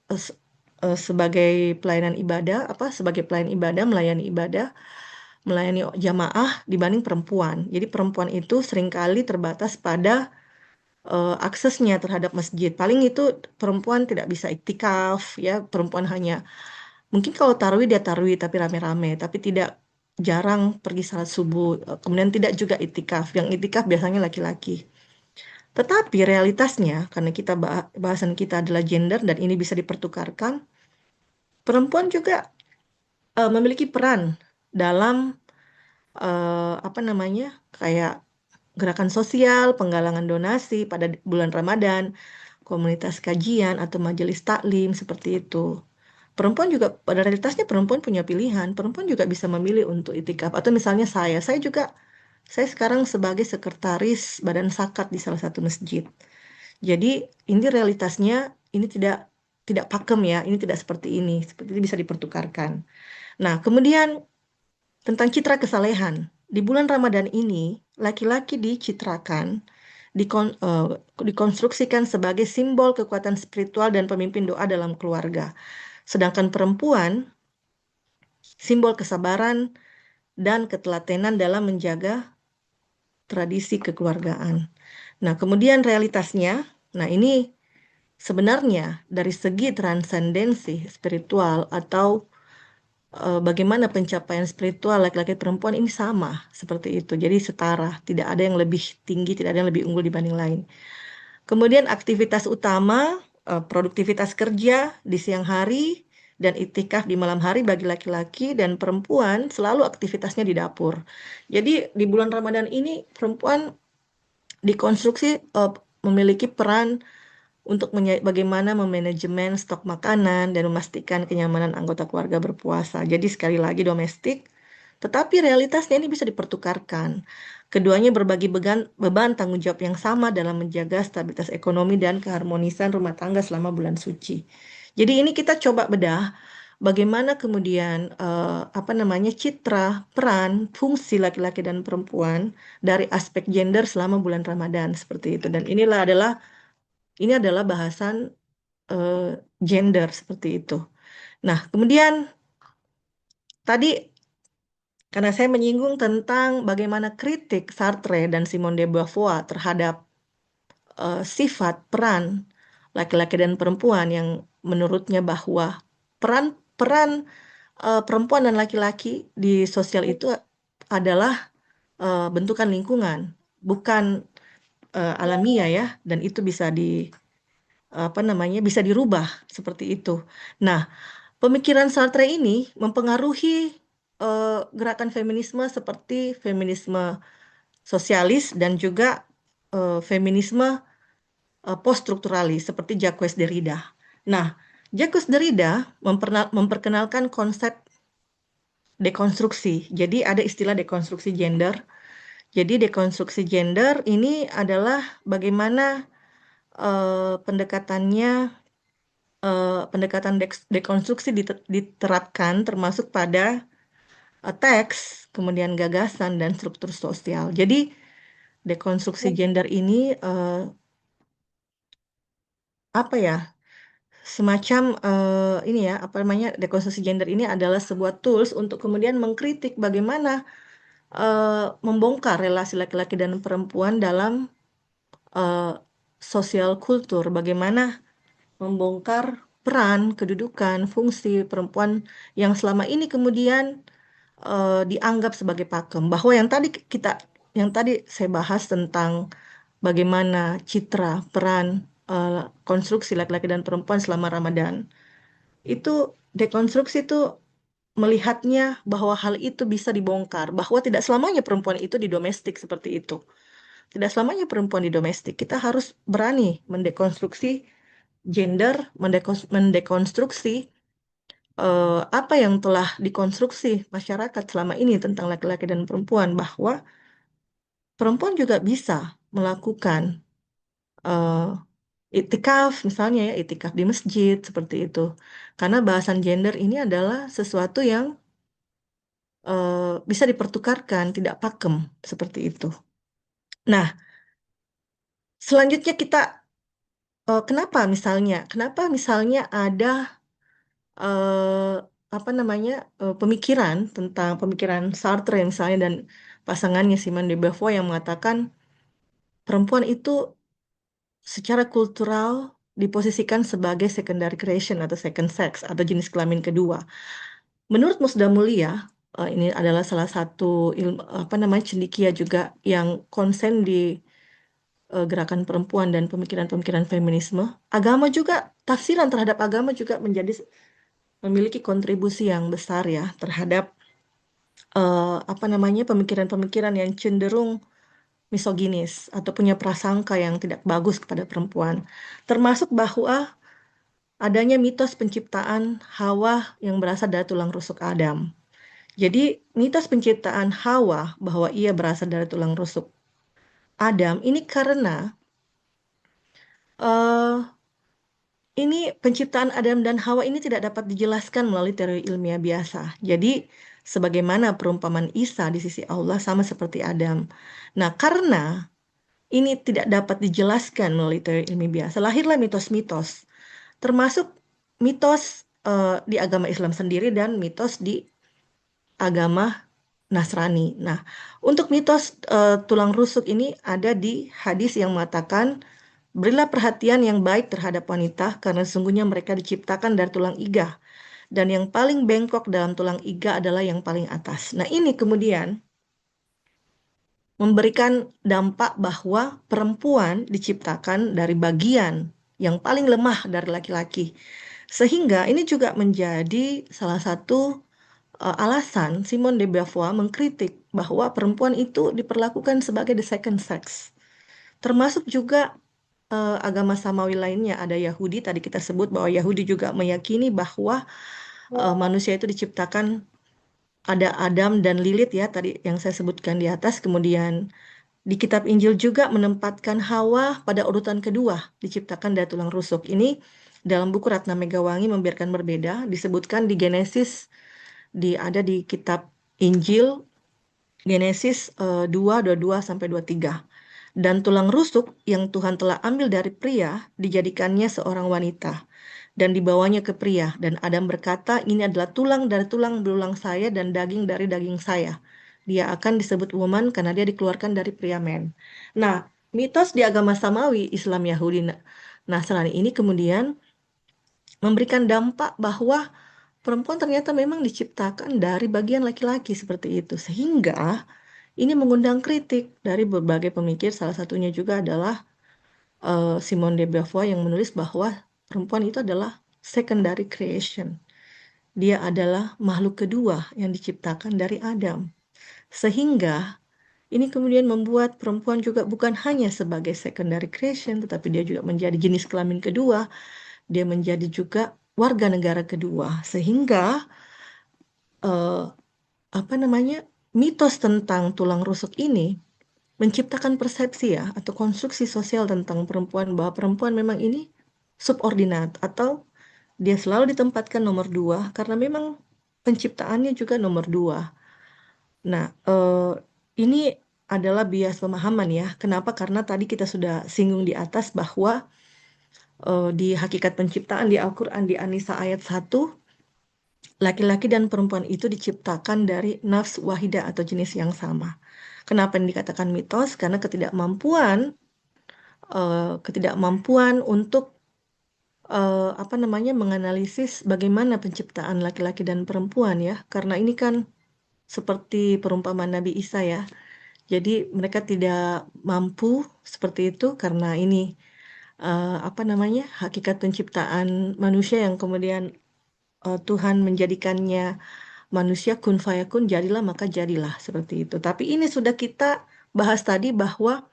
sebagai pelayanan ibadah, apa sebagai pelayan ibadah, melayani ibadah, melayani jamaah dibanding perempuan. Jadi perempuan itu seringkali terbatas pada aksesnya terhadap masjid. Paling itu perempuan tidak bisa iktikaf, ya perempuan hanya mungkin kalau tarawih dia tarawih tapi rame-rame, tapi tidak jarang pergi salat subuh. Kemudian tidak juga itikaf. Yang itikaf biasanya laki-laki. Tetapi realitasnya, karena kita bahasan kita adalah gender dan ini bisa dipertukarkan, perempuan juga memiliki peran dalam apa namanya, kayak gerakan sosial, penggalangan donasi pada bulan Ramadan, komunitas kajian atau majelis taklim seperti itu. Perempuan juga pada realitasnya perempuan punya pilihan. Perempuan juga bisa memilih untuk itikaf atau misalnya saya juga saya sekarang sebagai sekretaris Badan Zakat di salah satu masjid. Jadi ini realitasnya ini tidak pakem ya, ini tidak seperti ini. Seperti ini bisa dipertukarkan. Nah, kemudian tentang citra kesalehan. Di bulan Ramadan ini, laki-laki dicitrakan, dikonstruksikan sebagai simbol kekuatan spiritual dan pemimpin doa dalam keluarga. Sedangkan perempuan, simbol kesabaran dan ketelatenan dalam menjaga tradisi kekeluargaan. Nah, kemudian realitasnya, nah ini sebenarnya dari segi transendensi spiritual atau bagaimana pencapaian spiritual laki-laki perempuan ini sama seperti itu. Jadi setara, tidak ada yang lebih tinggi, tidak ada yang lebih unggul dibanding lain. Kemudian aktivitas utama, produktivitas kerja di siang hari dan itikaf di malam hari bagi laki-laki dan perempuan selalu aktivitasnya di dapur. Jadi di bulan Ramadan ini perempuan dikonstruksi memiliki peran untuk bagaimana memanajemen stok makanan dan memastikan kenyamanan anggota keluarga berpuasa. Jadi sekali lagi domestik, Tetapi realitasnya ini bisa dipertukarkan. Keduanya berbagi beban tanggung jawab yang sama dalam menjaga stabilitas ekonomi dan keharmonisan rumah tangga selama bulan suci. Jadi ini kita coba bedah bagaimana kemudian apa namanya citra, peran, fungsi laki-laki dan perempuan dari aspek gender selama bulan Ramadan seperti itu. Dan ini adalah bahasan eh, gender seperti itu. Nah, kemudian tadi karena saya menyinggung tentang bagaimana kritik Sartre dan Simone de Beauvoir terhadap sifat peran laki-laki dan perempuan yang menurutnya bahwa peran peran perempuan dan laki-laki di sosial itu adalah bentukan lingkungan, bukan alamiah ya, dan itu bisa apa namanya bisa dirubah seperti itu. Nah, pemikiran Sartre ini mempengaruhi gerakan feminisme seperti feminisme sosialis dan juga feminisme poststrukturalis seperti Jacques Derrida. Nah, Jacques Derrida memperkenalkan konsep dekonstruksi. Jadi ada istilah dekonstruksi gender. Jadi dekonstruksi gender ini adalah bagaimana pendekatannya pendekatan dekonstruksi diterapkan termasuk pada teks, kemudian gagasan dan struktur sosial. Jadi dekonstruksi gender ini apa ya? Semacam ini ya, apa namanya? Dekonstruksi gender ini adalah sebuah tools untuk kemudian mengkritik bagaimana membongkar relasi laki-laki dan perempuan dalam eh, sosial kultur, bagaimana membongkar peran, kedudukan, fungsi perempuan yang selama ini kemudian dianggap sebagai pakem. Bahwa yang tadi saya bahas tentang bagaimana citra, peran, konstruksi laki-laki dan perempuan selama Ramadan, itu dekonstruksi itu melihatnya bahwa hal itu bisa dibongkar, bahwa tidak selamanya perempuan itu di domestik seperti itu. Tidak selamanya perempuan di domestik. Kita harus berani mendekonstruksi gender, mendekonstruksi apa yang telah dikonstruksi masyarakat selama ini tentang laki-laki dan perempuan, bahwa perempuan juga bisa melakukan eh, itikaf, misalnya ya, itikaf di masjid seperti itu. Karena bahasan gender ini adalah sesuatu yang bisa dipertukarkan, tidak pakem seperti itu. Nah, selanjutnya kenapa misalnya ada eh, apa namanya pemikiran tentang pemikiran Sartre misalnya dan pasangannya Simone de Beauvoir yang mengatakan perempuan itu secara kultural diposisikan sebagai secondary creation atau second sex atau jenis kelamin kedua. Menurut Musda Mulia, ini adalah salah satu apa namanya cendekia juga yang konsen di gerakan perempuan dan pemikiran-pemikiran feminisme. Agama juga tafsiran terhadap agama juga memiliki kontribusi yang besar ya terhadap apa namanya pemikiran-pemikiran yang cenderung misoginis atau punya prasangka yang tidak bagus kepada perempuan. Termasuk bahwa adanya mitos penciptaan Hawa yang berasal dari tulang rusuk Adam. Jadi mitos penciptaan Hawa bahwa ia berasal dari tulang rusuk Adam ini karena eh, ini penciptaan Adam dan Hawa ini tidak dapat dijelaskan melalui teori ilmiah biasa. Jadi, sebagaimana perumpamaan Isa di sisi Allah sama seperti Adam. Nah, karena ini tidak dapat dijelaskan melalui teori ilmiah biasa, lahirlah mitos-mitos, termasuk mitos di agama Islam sendiri dan mitos di agama Nasrani. Nah, untuk mitos tulang rusuk ini ada di hadis yang mengatakan berilah perhatian yang baik terhadap wanita karena sesungguhnya mereka diciptakan dari tulang iga dan yang paling bengkok dalam tulang iga adalah yang paling atas. Nah, ini kemudian memberikan dampak bahwa perempuan diciptakan dari bagian yang paling lemah dari laki-laki. Sehingga ini juga menjadi salah satu alasan Simone de Beauvoir mengkritik bahwa perempuan itu diperlakukan sebagai the second sex. Termasuk juga agama samawi lainnya, ada Yahudi, tadi kita sebut bahwa Yahudi juga meyakini bahwa manusia itu diciptakan ada Adam dan Lilith ya tadi yang saya sebutkan di atas. Kemudian di kitab Injil juga menempatkan Hawa pada urutan kedua, diciptakan dari tulang rusuk. Ini dalam buku Ratna Megawangi membiarkan berbeda, disebutkan di Genesis, ada di kitab Injil Genesis 2, 22 sampai 23. Dan tulang rusuk yang Tuhan telah ambil dari pria dijadikannya seorang wanita dan dibawanya ke pria. Dan Adam berkata, ini adalah tulang dari tulang belulang saya dan daging dari daging saya. Dia akan disebut woman karena dia dikeluarkan dari pria men. Nah, mitos di agama Samawi, Islam, Yahudi, Nasrani ini kemudian memberikan dampak bahwa perempuan ternyata memang diciptakan dari bagian laki-laki seperti itu. Sehingga ini mengundang kritik dari berbagai pemikir, salah satunya juga adalah Simone de Beauvoir yang menulis bahwa perempuan itu adalah secondary creation. Dia adalah makhluk kedua yang diciptakan dari Adam. Sehingga ini kemudian membuat perempuan juga bukan hanya sebagai secondary creation, tetapi dia juga menjadi jenis kelamin kedua, dia menjadi juga warga negara kedua. Sehingga eh, apa namanya mitos tentang tulang rusuk ini menciptakan persepsi ya atau konstruksi sosial tentang perempuan bahwa perempuan memang ini subordinat atau dia selalu ditempatkan nomor dua karena memang penciptaannya juga nomor dua. Nah, ini adalah bias pemahaman ya. Kenapa? Karena tadi kita sudah singgung di atas bahwa di hakikat penciptaan di Al-Quran di An-Nisa ayat 1, laki-laki dan perempuan itu diciptakan dari nafs wahidah atau jenis yang sama. Kenapa ini dikatakan mitos? Karena ketidakmampuan untuk apa namanya menganalisis bagaimana penciptaan laki-laki dan perempuan ya. Karena ini kan seperti perumpamaan Nabi Isa ya. Jadi mereka tidak mampu seperti itu karena ini apa namanya hakikat penciptaan manusia yang kemudian Tuhan menjadikannya manusia kun fayakun jadilah maka jadilah seperti itu. Tapi ini sudah kita bahas tadi bahwa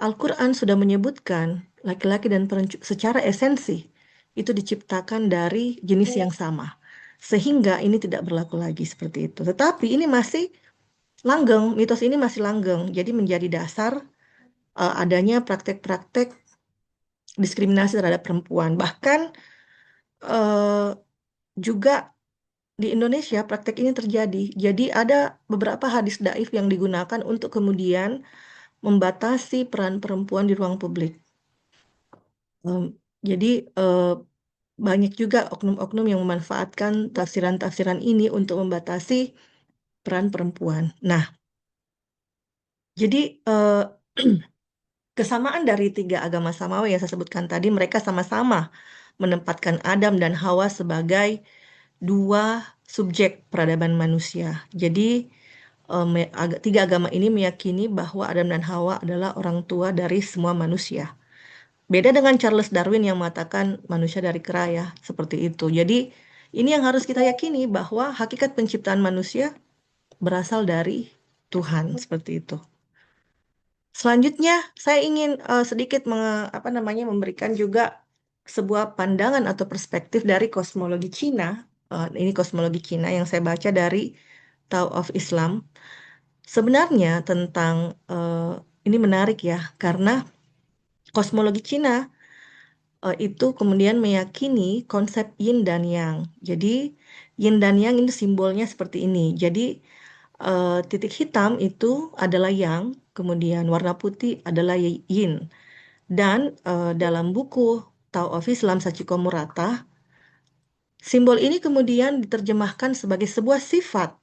Al-Quran sudah menyebutkan laki-laki dan perempuan secara esensi itu diciptakan dari jenis yang sama. Sehingga ini tidak berlaku lagi seperti itu. Tetapi ini masih langgeng, mitos ini masih langgeng. Jadi menjadi dasar adanya praktek-praktek diskriminasi terhadap perempuan. Bahkan eh, juga di Indonesia praktek ini terjadi. Jadi ada beberapa hadis daif yang digunakan untuk kemudian membatasi peran perempuan di ruang publik. Em, jadi eh, banyak juga oknum-oknum yang memanfaatkan tafsiran-tafsiran ini untuk membatasi peran perempuan. Nah, jadi kesamaan dari tiga agama samawi yang saya sebutkan tadi, mereka sama-sama menempatkan Adam dan Hawa sebagai dua subjek peradaban manusia. Jadi tiga agama ini meyakini bahwa Adam dan Hawa adalah orang tua dari semua manusia. Beda dengan Charles Darwin yang mengatakan manusia dari kera ya, seperti itu. Jadi ini yang harus kita yakini bahwa hakikat penciptaan manusia berasal dari Tuhan, seperti itu. Selanjutnya, saya ingin sedikit apa namanya memberikan juga sebuah pandangan atau perspektif dari kosmologi Cina. Ini kosmologi Cina yang saya baca dari Tao of Islam. Sebenarnya tentang ini menarik ya, karena kosmologi Cina itu kemudian meyakini konsep yin dan yang. Jadi yin dan yang ini simbolnya seperti ini. Jadi titik hitam itu adalah yang, kemudian warna putih adalah yin. Dan dalam buku Tao of Islam Sachiko Murata, simbol ini kemudian diterjemahkan sebagai sebuah sifat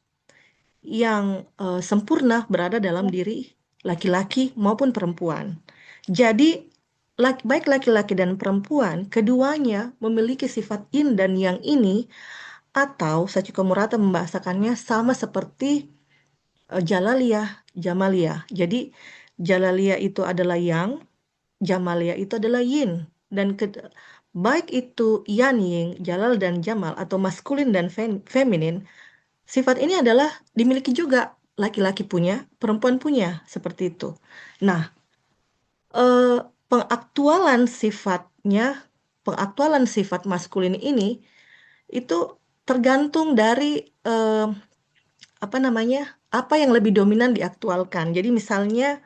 yang sempurna berada dalam diri laki-laki maupun perempuan. Jadi, baik laki-laki dan perempuan, keduanya memiliki sifat yin dan yang ini, atau Sachiko Murata membahasakannya sama seperti Jalaliyah, Jamaliyah. Jadi, Jalaliyah itu adalah yang, Jamalia itu adalah yin dan baik itu yan yin, jalal dan jamal atau maskulin dan feminin, sifat ini adalah dimiliki juga laki-laki punya, perempuan punya seperti itu. Nah, eh, pengaktualan sifatnya, pengaktualan sifat maskulin ini itu tergantung dari eh, apa namanya, apa yang lebih dominan diaktualkan. Jadi misalnya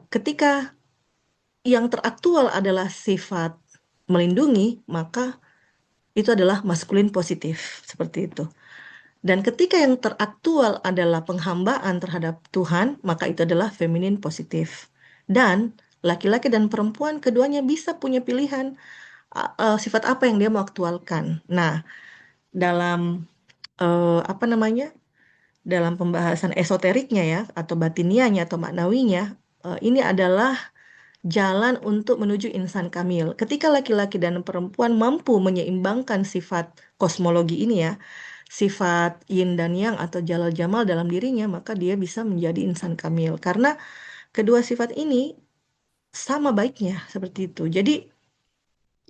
ketika yang teraktual adalah sifat melindungi, maka itu adalah maskulin positif, seperti itu. Dan ketika yang teraktual adalah penghambaan terhadap Tuhan, maka itu adalah feminin positif. Dan laki-laki dan perempuan keduanya bisa punya pilihan sifat apa yang dia mau aktualkan. Nah, dalam apa namanya? Dalam pembahasan esoteriknya ya, atau batinianya atau maknawinya, ini adalah jalan untuk menuju insan kamil. Ketika laki-laki dan perempuan mampu menyeimbangkan sifat kosmologi ini ya, sifat yin dan yang atau jalal jamal dalam dirinya, maka dia bisa menjadi insan kamil. Karena kedua sifat ini sama baiknya seperti itu. Jadi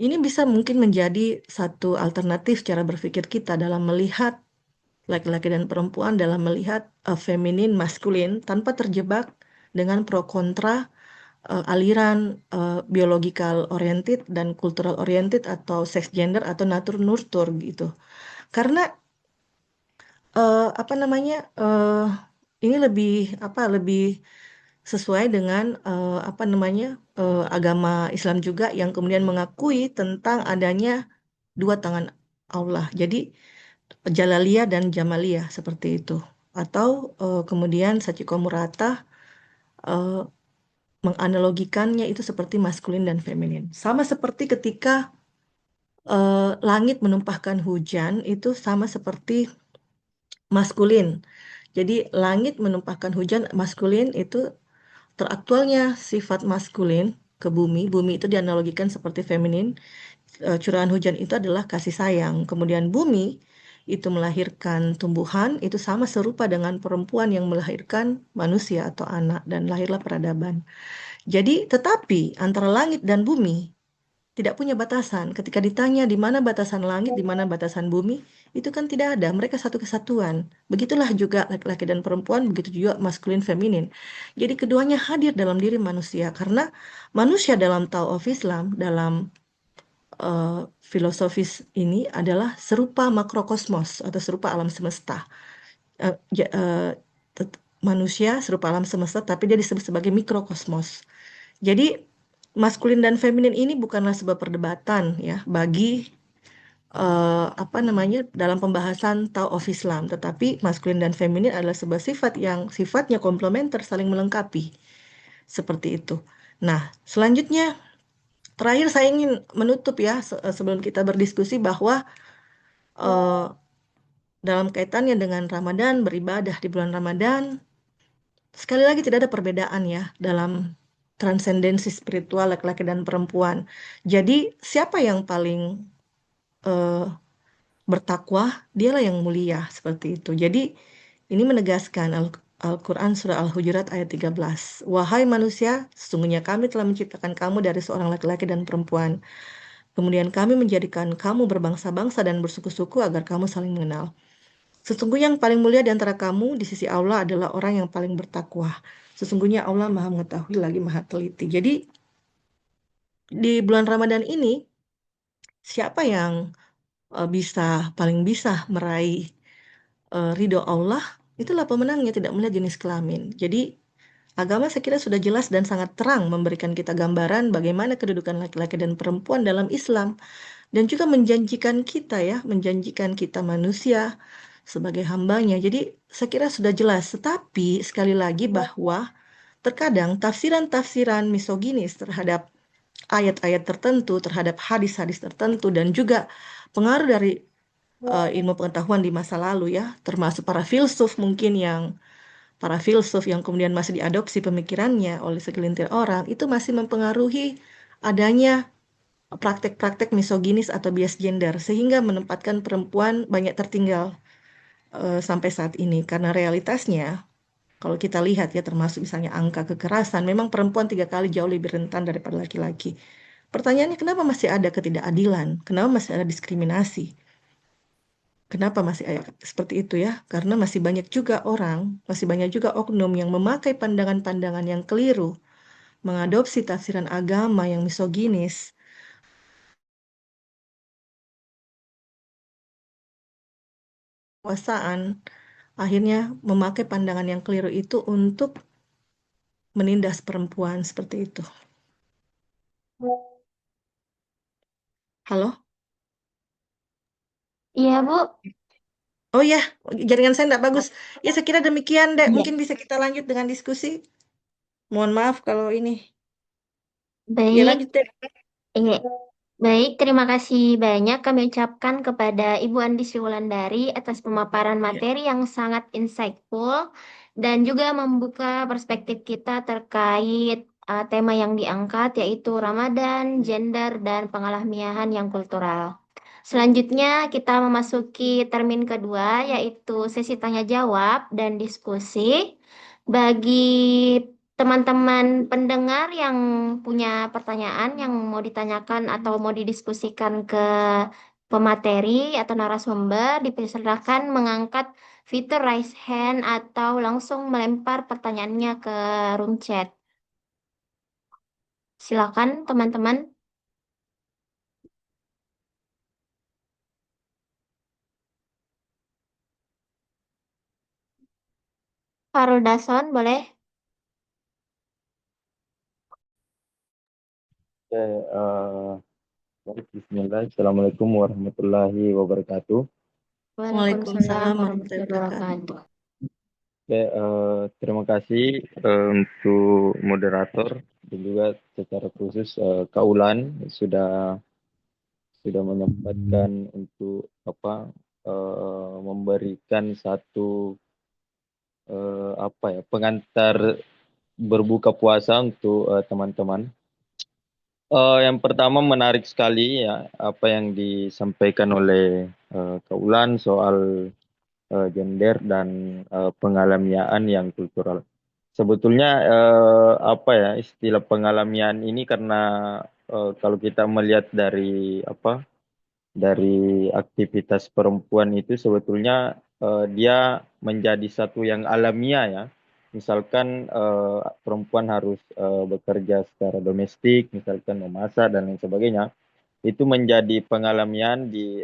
ini bisa mungkin menjadi satu alternatif cara berpikir kita dalam melihat laki-laki dan perempuan, dalam melihat feminin maskulin tanpa terjebak dengan pro kontra aliran biological oriented dan cultural oriented atau sex gender atau natur nurtur gitu. Karena apa namanya, ini lebih apa, lebih sesuai dengan apa namanya, agama Islam juga yang kemudian mengakui tentang adanya dua tangan Allah. Jadi Jalaliyah dan Jamaliyah seperti itu. Atau kemudian Sachiko Murata eh, menganalogikannya itu seperti maskulin dan feminin. Sama seperti ketika langit menumpahkan hujan itu sama seperti maskulin. Jadi langit menumpahkan hujan maskulin itu teraktualnya sifat maskulin ke bumi. Bumi itu dianalogikan seperti feminin. Curahan hujan itu adalah kasih sayang. Kemudian bumi itu melahirkan tumbuhan, itu sama serupa dengan perempuan yang melahirkan manusia atau anak, dan lahirlah peradaban. Jadi, tetapi antara langit dan bumi tidak punya batasan. Ketika ditanya di mana batasan langit, di mana batasan bumi, itu kan tidak ada. Mereka satu kesatuan. Begitulah juga laki-laki dan perempuan, begitu juga maskulin feminin. Jadi keduanya hadir dalam diri manusia karena manusia dalam Tao of Islam, dalam eh, filosofis ini adalah serupa makrokosmos atau serupa alam semesta. Eh, ja- eh, Manusia serupa alam semesta, tapi dia disebut sebagai mikrokosmos. Jadi maskulin dan feminin ini bukanlah sebuah perdebatan ya bagi apa namanya dalam pembahasan Tao of Islam, tetapi maskulin dan feminin adalah sebuah sifat yang sifatnya komplementer, saling melengkapi seperti itu. Nah, selanjutnya terakhir saya ingin menutup ya sebelum kita berdiskusi bahwa eh, dalam kaitannya dengan Ramadan, beribadah di bulan Ramadan, sekali lagi tidak ada perbedaan ya dalam transendensi spiritual laki-laki dan perempuan. Jadi siapa yang paling eh, bertakwa, dialah yang mulia seperti itu. Jadi ini menegaskan Al-Quran surah Al-Hujurat ayat 13. Wahai manusia, sesungguhnya kami telah menciptakan kamu dari seorang laki-laki dan perempuan. Kemudian kami menjadikan kamu berbangsa-bangsa dan bersuku-suku agar kamu saling mengenal. Sesungguhnya yang paling mulia di antara kamu di sisi Allah adalah orang yang paling bertakwa. Sesungguhnya Allah Maha Mengetahui lagi Maha Teliti. Jadi di bulan Ramadan ini siapa yang paling bisa meraih ridho Allah, itulah pemenangnya, tidak melihat jenis kelamin. Jadi agama saya kira sudah jelas dan sangat terang memberikan kita gambaran bagaimana kedudukan laki-laki dan perempuan dalam Islam, dan juga menjanjikan kita ya, menjanjikan kita manusia sebagai hambanya. Jadi saya kira sudah jelas. Tetapi sekali lagi bahwa terkadang tafsiran-tafsiran misoginis terhadap ayat-ayat tertentu, terhadap hadis-hadis tertentu, dan juga pengaruh dari ilmu pengetahuan di masa lalu ya, termasuk para filsuf yang kemudian masih diadopsi pemikirannya oleh segelintir orang, itu masih mempengaruhi adanya praktek-praktek misoginis atau bias gender sehingga menempatkan perempuan banyak tertinggal sampai saat ini karena realitasnya kalau kita lihat ya termasuk misalnya angka kekerasan memang perempuan 3 kali jauh lebih rentan daripada laki-laki. Pertanyaannya kenapa masih ada ketidakadilan? Kenapa masih ada diskriminasi? Kenapa masih seperti itu ya? Karena masih banyak juga orang, masih banyak juga oknum yang memakai pandangan-pandangan yang keliru, mengadopsi tafsiran agama yang misoginis, kekuasaan akhirnya memakai pandangan yang keliru itu untuk menindas perempuan seperti itu. Halo? Iya, Bu. Oh ya, jaringan saya tidak bagus. Ya, saya kira demikian, Dek. Iya. Mungkin bisa kita lanjut dengan diskusi. Mohon maaf kalau ini. Ya, Baik. lanjut, Dek. Iya. Baik, terima kasih banyak kami ucapkan kepada Ibu Andi Wulandari atas pemaparan Ya. materi yang sangat insightful dan juga membuka perspektif kita terkait tema yang diangkat yaitu Ramadan, gender, dan pengalamiahan yang kultural. Selanjutnya kita memasuki termin kedua yaitu sesi tanya jawab dan diskusi. Bagi teman-teman pendengar yang punya pertanyaan yang mau ditanyakan atau mau didiskusikan ke pemateri atau narasumber, dipersilakan mengangkat fitur raise hand atau langsung melempar pertanyaannya ke room chat. Silakan teman-teman. Farul Dason, boleh? Oke, baik, Bismillah. Assalamualaikum warahmatullahi wabarakatuh. Waalaikumsalam Waalaikumsalam warahmatullahi warahmatullahi wabarakatuh. wabarakatuh. Oke, terima kasih untuk moderator dan juga secara khusus Kak Ulan sudah menyempatkan untuk memberikan satu pengantar berbuka puasa untuk teman-teman. Yang pertama menarik sekali ya apa yang disampaikan oleh Kak Ulan soal gender dan pengalamian yang kultural. Sebetulnya istilah pengalamian ini karena kalau kita melihat dari aktivitas perempuan itu sebetulnya dia menjadi satu yang alamiah ya. Misalkan perempuan harus bekerja secara domestik, misalkan memasak dan lain sebagainya. Itu menjadi pengalamian di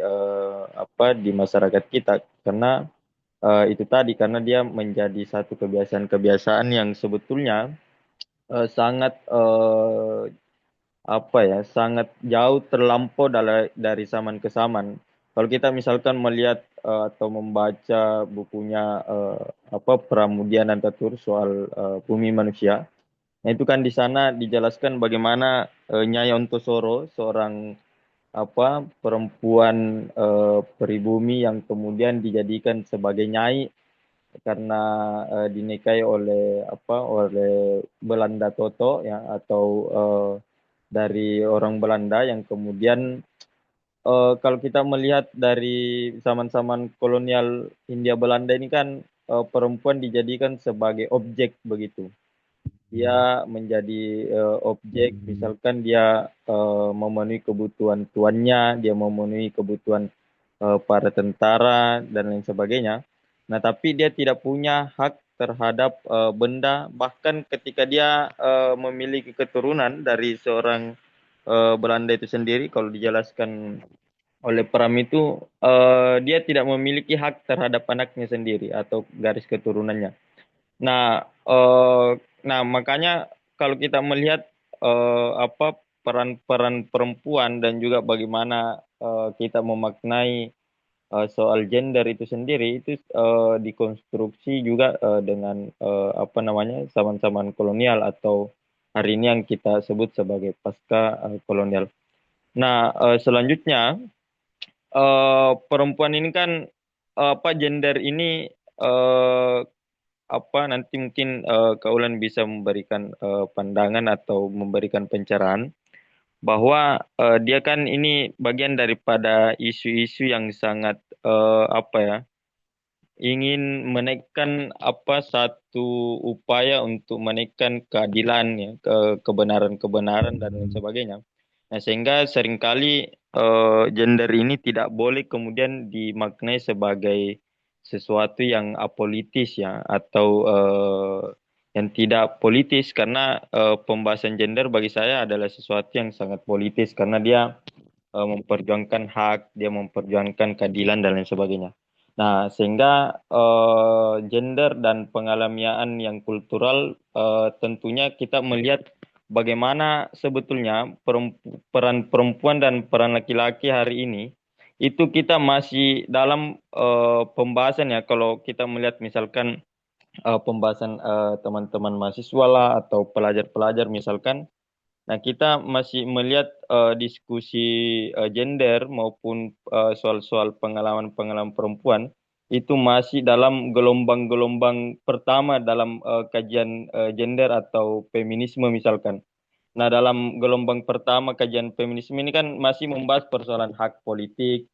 masyarakat kita karena itu tadi karena dia menjadi satu kebiasaan-kebiasaan yang sebetulnya sangat sangat jauh terlampau dari zaman ke zaman. Kalau kita misalkan melihat atau membaca bukunya Pramudia Nantatur soal bumi manusia, nah itu kan di sana dijelaskan bagaimana Nyai Ontosoro seorang perempuan pribumi yang kemudian dijadikan sebagai nyai karena dinikahi oleh Belanda Toto ya atau dari orang Belanda yang kemudian kalau kita melihat dari zaman-zaman kolonial Hindia Belanda ini kan perempuan dijadikan sebagai objek begitu. Dia menjadi objek, misalkan dia memenuhi kebutuhan tuannya, dia memenuhi kebutuhan para tentara dan lain sebagainya. Nah, tapi dia tidak punya hak terhadap benda, bahkan ketika dia memiliki keturunan dari seorang Belanda itu sendiri, kalau dijelaskan oleh Pram itu dia tidak memiliki hak terhadap anaknya sendiri atau garis keturunannya. Nah, makanya kalau kita melihat peran-peran perempuan dan juga bagaimana kita memaknai soal gender itu sendiri itu dikonstruksi juga dengan zaman-zaman kolonial atau hari ini yang kita sebut sebagai pasca kolonial. Nah, selanjutnya perempuan ini kan gender ini eh, nanti mungkin Kak Ulan bisa memberikan pandangan atau memberikan pencerahan bahwa dia kan ini bagian daripada isu-isu yang sangat ingin menaikkan satu upaya untuk menaikkan keadilan ya kebenaran-kebenaran dan lain sebagainya. Nah, sehingga seringkali gender ini tidak boleh kemudian dimaknai sebagai sesuatu yang apolitis ya atau yang tidak politis karena pembahasan gender bagi saya adalah sesuatu yang sangat politis karena dia memperjuangkan hak, dia memperjuangkan keadilan dan lain sebagainya. Nah, sehingga gender dan pengalamian yang kultural tentunya kita melihat bagaimana sebetulnya peran perempuan dan peran laki-laki hari ini itu kita masih dalam pembahasan ya. Kalau kita melihat misalkan pembahasan teman-teman mahasiswa lah atau pelajar-pelajar misalkan. Nah, kita masih melihat diskusi gender maupun soal-soal pengalaman-pengalaman perempuan itu masih dalam gelombang-gelombang pertama dalam kajian gender atau feminisme misalkan. Nah, dalam gelombang pertama kajian feminisme ini kan masih membahas persoalan hak politik,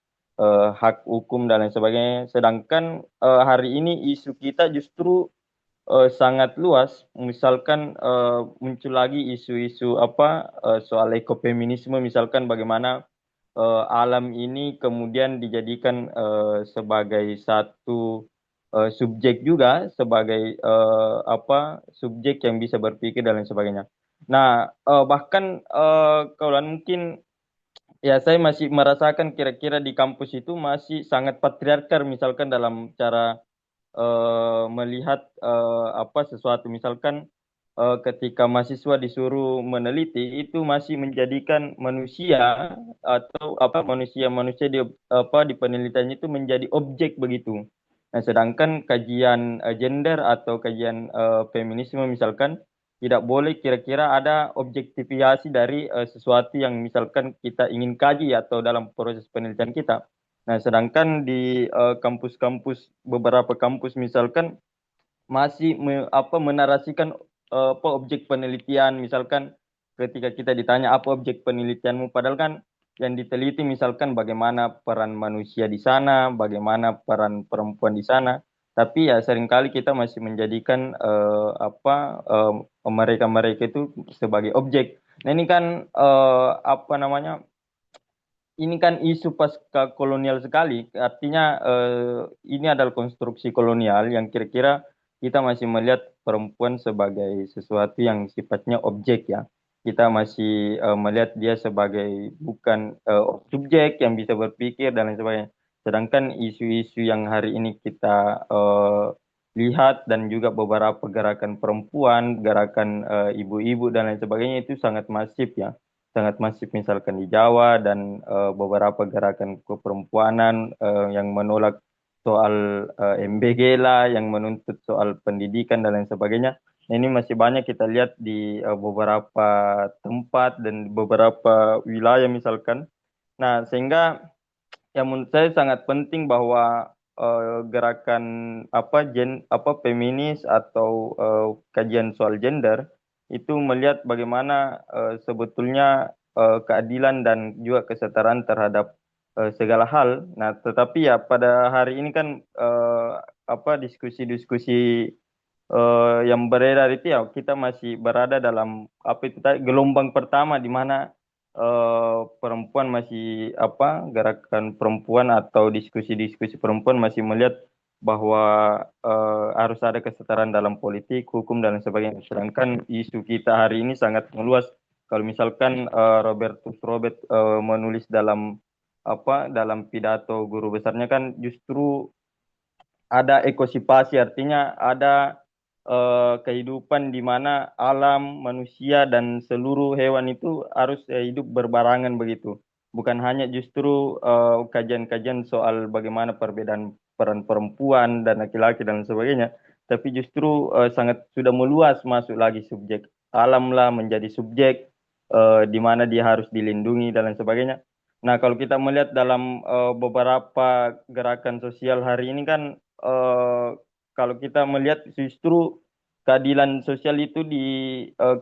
hak hukum dan lain sebagainya. Sedangkan hari ini isu kita justru sangat luas. Misalkan muncul lagi isu-isu soal ekofeminisme, misalkan bagaimana alam ini kemudian dijadikan sebagai satu subjek juga, sebagai subjek yang bisa berpikir dan lain sebagainya. Nah, bahkan kalau mungkin ya saya masih merasakan kira-kira di kampus itu masih sangat patriarkal misalkan dalam cara melihat sesuatu misalkan ketika mahasiswa disuruh meneliti itu masih menjadikan manusia atau manusia-manusia di penelitiannya itu menjadi objek begitu. Nah, sedangkan kajian gender atau kajian feminisme misalkan tidak boleh kira-kira ada objektifikasi dari sesuatu yang misalkan kita ingin kaji atau dalam proses penelitian kita. Nah, sedangkan di kampus-kampus beberapa kampus misalkan masih menarasikan objek penelitian misalkan ketika kita ditanya apa objek penelitianmu padahal kan yang diteliti misalkan bagaimana peran manusia di sana, bagaimana peran perempuan di sana. Tapi ya seringkali kita masih menjadikan mereka-mereka itu sebagai objek. Nah, ini kan ini kan isu pasca kolonial sekali. Artinya ini adalah konstruksi kolonial yang kira-kira kita masih melihat perempuan sebagai sesuatu yang sifatnya objek ya. Kita masih melihat dia sebagai bukan subjek yang bisa berpikir dan lain sebagainya. Sedangkan isu-isu yang hari ini kita lihat dan juga beberapa gerakan perempuan, gerakan ibu-ibu dan lain sebagainya itu sangat masif misalkan di Jawa dan beberapa gerakan keperempuanan yang menolak soal MBG lah, yang menuntut soal pendidikan dan lain sebagainya. Nah, ini masih banyak kita lihat di beberapa tempat dan beberapa wilayah misalkan. Nah, sehingga yang menurut saya sangat penting bahwa gerakan feminis atau kajian soal gender itu melihat bagaimana sebetulnya keadilan dan juga kesetaraan terhadap segala hal. Nah, tetapi ya pada hari ini kan diskusi-diskusi yang beredar itu ya kita masih berada dalam gelombang pertama di mana perempuan masih gerakan perempuan atau diskusi-diskusi perempuan masih melihat bahwa harus ada kesetaraan dalam politik, hukum dan lain sebagainya. Sedangkan isu kita hari ini sangat meluas. Kalau misalkan Robertus Robert menulis dalam pidato guru besarnya kan justru ada ekosipasi, artinya ada kehidupan di mana alam, manusia, dan seluruh hewan itu harus hidup berbarengan begitu. Bukan hanya justru kajian-kajian soal bagaimana perbedaan peran perempuan dan laki-laki dan sebagainya, tapi justru sangat sudah meluas masuk lagi subjek alam lah menjadi subjek di mana dia harus dilindungi dan lain sebagainya. Nah, kalau kita melihat dalam beberapa gerakan sosial hari ini kan kalau kita melihat justru keadilan sosial itu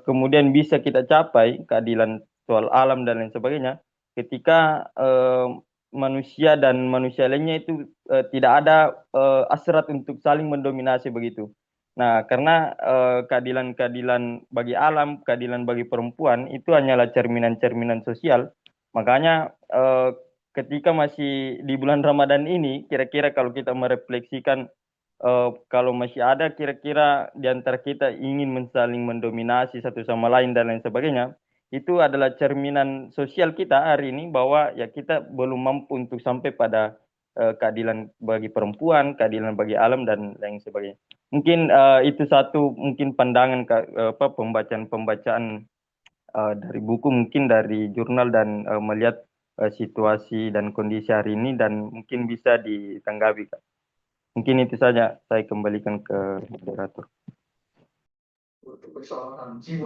kemudian bisa kita capai, keadilan soal alam dan lain sebagainya ketika manusia dan manusia lainnya itu tidak ada hasrat untuk saling mendominasi begitu. Nah, karena keadilan-keadilan bagi alam, keadilan bagi perempuan itu hanyalah cerminan-cerminan sosial. Makanya ketika masih di bulan Ramadan ini, kira-kira kalau kita merefleksikan kalau masih ada kira-kira di antara kita ingin saling mendominasi satu sama lain dan lain sebagainya, itu adalah cerminan sosial kita hari ini bahwa ya kita belum mampu untuk sampai pada keadilan bagi perempuan, keadilan bagi alam dan lain sebagainya. Mungkin itu satu mungkin pandangan pembacaan dari buku, mungkin dari jurnal dan melihat situasi dan kondisi hari ini dan mungkin bisa ditanggapi, Kak. Mungkin itu saja, saya kembalikan ke moderator.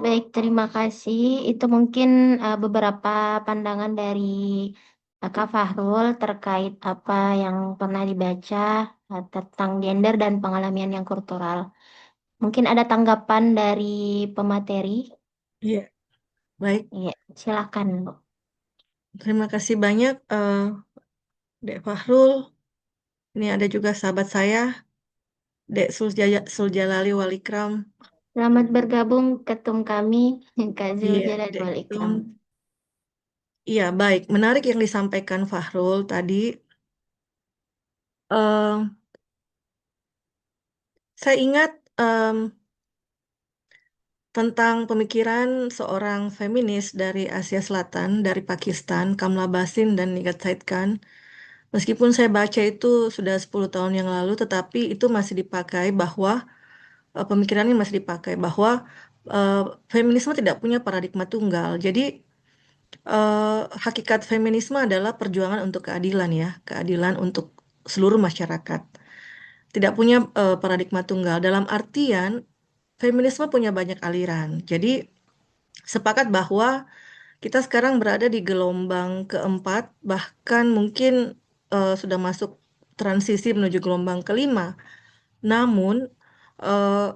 Baik, terima kasih. Itu mungkin beberapa pandangan dari Kak Fahrul terkait apa yang pernah dibaca tentang gender dan pengalaman yang kultural. Mungkin ada tanggapan dari pemateri. Iya, baik. Iya, silakan, Bu. Terima kasih banyak, Dek Fahrul. Ini ada juga sahabat saya, Dek Suljalali Walikram. Selamat bergabung ketum kami, Kak Iya, Zuljalal Dek Wal Ketum. Ikram. Iya, baik. Menarik yang disampaikan Fahrul tadi. Eh, saya ingat tentang pemikiran seorang feminis dari Asia Selatan, dari Pakistan, Kamla Basin dan Nigat Said Khan. Meskipun saya baca itu sudah 10 tahun yang lalu, tetapi itu masih dipakai bahwa pemikirannya masih dipakai bahwa eh, feminisme tidak punya paradigma tunggal. Jadi hakikat feminisme adalah perjuangan untuk keadilan ya, keadilan untuk seluruh masyarakat. Tidak punya paradigma tunggal. Dalam artian feminisme punya banyak aliran. Jadi sepakat bahwa kita sekarang berada di gelombang keempat, bahkan mungkin sudah masuk transisi menuju gelombang kelima. Namun eh,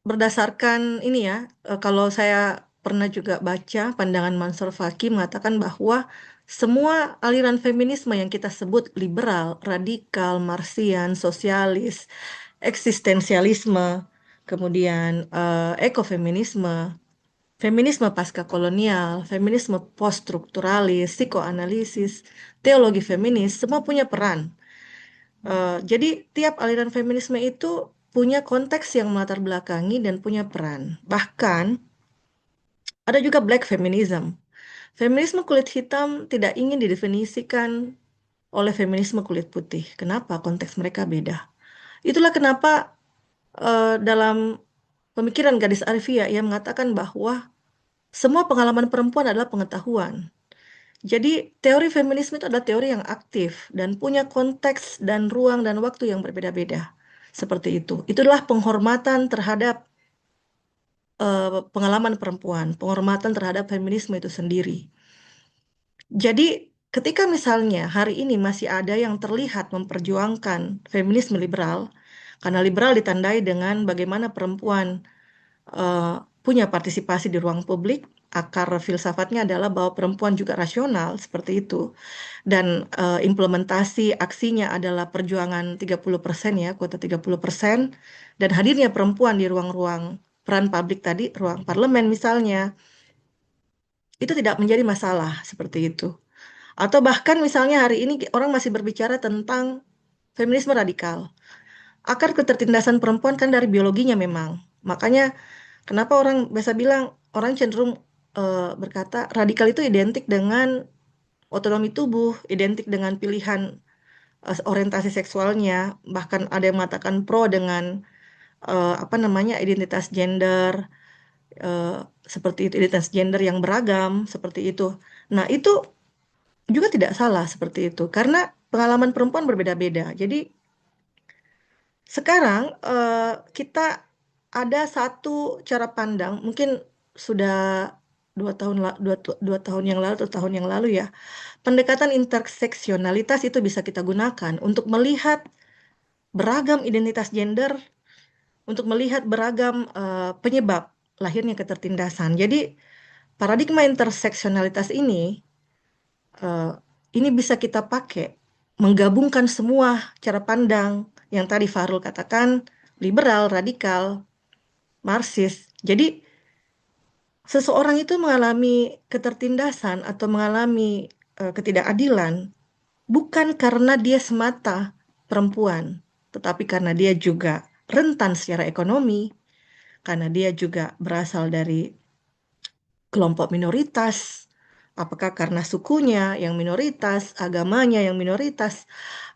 berdasarkan ini ya, kalau saya pernah juga baca pandangan Mansur Faki mengatakan bahwa semua aliran feminisme yang kita sebut liberal, radikal, marsian, sosialis, eksistensialisme, kemudian ekofeminisme, feminisme pasca kolonial, feminisme poststrukturalis, psikoanalisis, teologi feminis, semua punya peran. Jadi tiap aliran feminisme itu punya konteks yang melatar belakangi dan punya peran. Bahkan ada juga black feminism. Feminisme kulit hitam tidak ingin didefinisikan oleh feminisme kulit putih. Kenapa? Konteks mereka beda. Itulah kenapa dalam pemikiran Gadis Arifia ia mengatakan bahwa semua pengalaman perempuan adalah pengetahuan. Jadi teori feminisme itu adalah teori yang aktif dan punya konteks dan ruang dan waktu yang berbeda-beda. Seperti itu. Itulah penghormatan terhadap pengalaman perempuan, penghormatan terhadap feminisme itu sendiri. Jadi ketika misalnya hari ini masih ada yang terlihat memperjuangkan feminisme liberal, karena liberal ditandai dengan bagaimana perempuan eh, punya partisipasi di ruang publik, akar filsafatnya adalah bahwa perempuan juga rasional, seperti itu. Dan implementasi aksinya adalah perjuangan 30% ya, kuota 30%, dan hadirnya perempuan di ruang-ruang peran publik tadi, ruang parlemen misalnya, itu tidak menjadi masalah seperti itu. Atau bahkan misalnya hari ini orang masih berbicara tentang feminisme radikal. Akar ketertindasan perempuan kan dari biologinya memang. Makanya kenapa orang biasa bilang, orang cenderung berkata radikal itu identik dengan otonomi tubuh, identik dengan pilihan orientasi seksualnya, bahkan ada yang mengatakan pro dengan apa namanya identitas gender, eh, seperti itu, identitas gender yang beragam seperti itu. Nah, itu juga tidak salah seperti itu karena pengalaman perempuan berbeda-beda. Jadi sekarang kita ada satu cara pandang, mungkin sudah 2 tahun dua tahun yang lalu atau tahun yang lalu ya, pendekatan interseksionalitas itu bisa kita gunakan untuk melihat beragam identitas gender, untuk melihat beragam penyebab lahirnya ketertindasan. Jadi paradigma interseksionalitas eh, ini bisa kita pakai menggabungkan semua cara pandang yang tadi Farul katakan, liberal, radikal, marxis. Jadi seseorang itu mengalami ketertindasan atau mengalami ketidakadilan bukan karena dia semata perempuan, tetapi karena dia juga rentan secara ekonomi, karena dia juga berasal dari kelompok minoritas, Apakah karena sukunya yang minoritas, agamanya yang minoritas,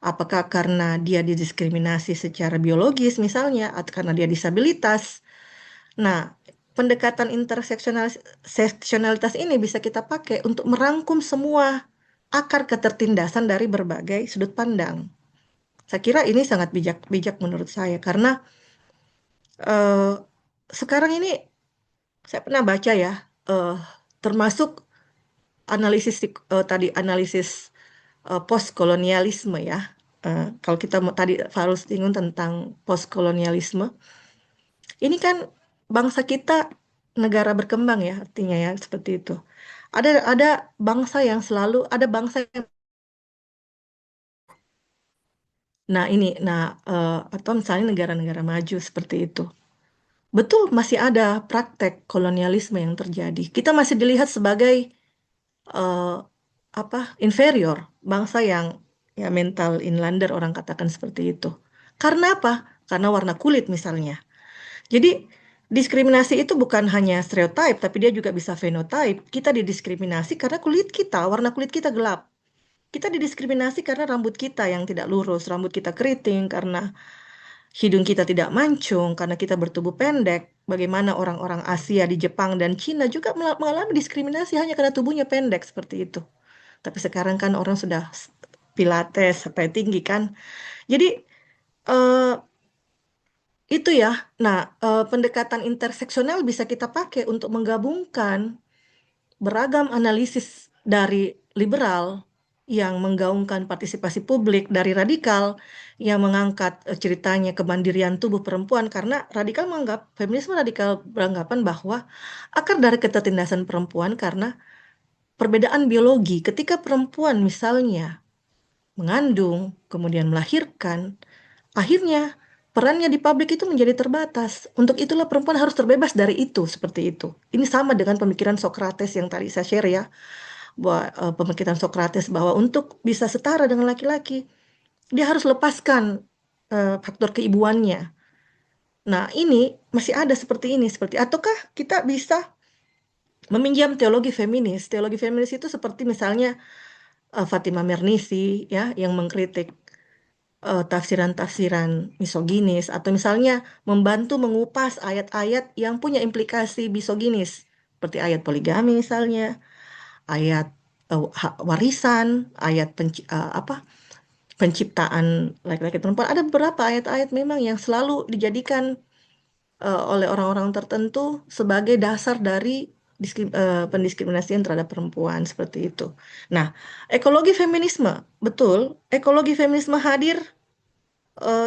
apakah karena dia didiskriminasi secara biologis misalnya, atau karena dia disabilitas. Nah, pendekatan interseksionalitas ini bisa kita pakai untuk merangkum semua akar ketertindasan dari berbagai sudut pandang. Saya kira ini sangat bijak menurut saya karena eh, sekarang ini saya pernah baca ya, eh, termasuk analisis postkolonialisme ya. Kalau kita mau tadi Farul singgung tentang postkolonialisme, ini kan bangsa kita negara berkembang ya artinya ya seperti itu. Ada bangsa yang selalu ada bangsa yang atau misalnya negara-negara maju seperti itu. Betul masih ada praktek kolonialisme yang terjadi. Kita masih dilihat sebagai eh, inferior, bangsa yang ya mental inlander orang katakan seperti itu. Karena apa? Karena warna kulit misalnya. Jadi diskriminasi itu bukan hanya stereotype, tapi dia juga bisa fenotype. Kita didiskriminasi karena kulit kita, warna kulit kita gelap. Kita didiskriminasi karena rambut kita yang tidak lurus, rambut kita keriting, karena hidung kita tidak mancung, karena kita bertubuh pendek. Bagaimana orang-orang Asia di Jepang dan Cina juga mengalami diskriminasi hanya karena tubuhnya pendek seperti itu. Tapi sekarang kan orang sudah pilates sampai tinggi kan. Jadi eh, itu ya. Nah, pendekatan interseksional bisa kita pakai untuk menggabungkan beragam analisis dari liberal yang menggaungkan partisipasi publik, dari radikal yang mengangkat ceritanya kemandirian tubuh perempuan, karena radikal menganggap feminisme radikal beranggapan bahwa akar dari ketertindasan perempuan karena perbedaan biologi. Ketika perempuan misalnya mengandung, kemudian melahirkan, akhirnya perannya di publik itu menjadi terbatas. Untuk itulah perempuan harus terbebas dari itu, seperti itu. Ini sama dengan pemikiran Socrates yang tadi saya share ya, bahwa pemikiran Socrates bahwa untuk bisa setara dengan laki-laki, dia harus lepaskan faktor keibuannya. Nah, ini masih ada seperti ini, seperti ataukah kita bisa meminjam teologi feminis? Teologi feminis itu seperti misalnya Fatima Mernissi ya yang mengkritik tafsiran-tafsiran misoginis atau misalnya membantu mengupas ayat-ayat yang punya implikasi misoginis seperti ayat poligami misalnya, ayat warisan, ayat penciptaan laki-laki perempuan. Ada beberapa ayat-ayat memang yang selalu dijadikan oleh orang-orang tertentu sebagai dasar dari pendiskriminasian terhadap perempuan seperti itu. Nah, ekologi feminisme, betul, ekologi feminisme hadir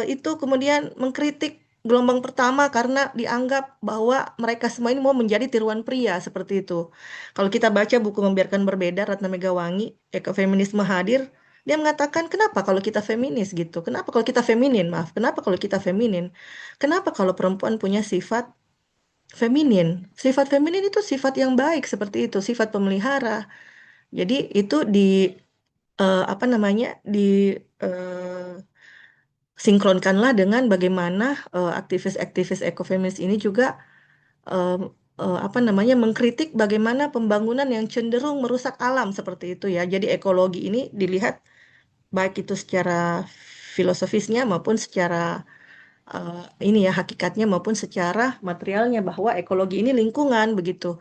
itu kemudian mengkritik gelombang pertama karena dianggap bahwa mereka semua ini mau menjadi tiruan pria seperti itu. Kalau kita baca buku Membiarkan Berbeda Ratna Megawangi, Ekofeminisme hadir, dia mengatakan kenapa kalau kita feminis gitu? Kenapa kalau kita feminin? Maaf, kenapa kalau kita feminin? Kenapa kalau perempuan punya sifat feminin? Sifat feminin itu sifat yang baik seperti itu, sifat pemelihara. Jadi itu apa namanya? Eh, Sinkronkanlah dengan bagaimana aktivis-aktivis ekofeminis ini juga eh, apa namanya mengkritik bagaimana pembangunan yang cenderung merusak alam seperti itu ya. Jadi ekologi ini dilihat baik itu secara filosofisnya maupun secara ini ya hakikatnya maupun secara materialnya bahwa ekologi ini lingkungan begitu.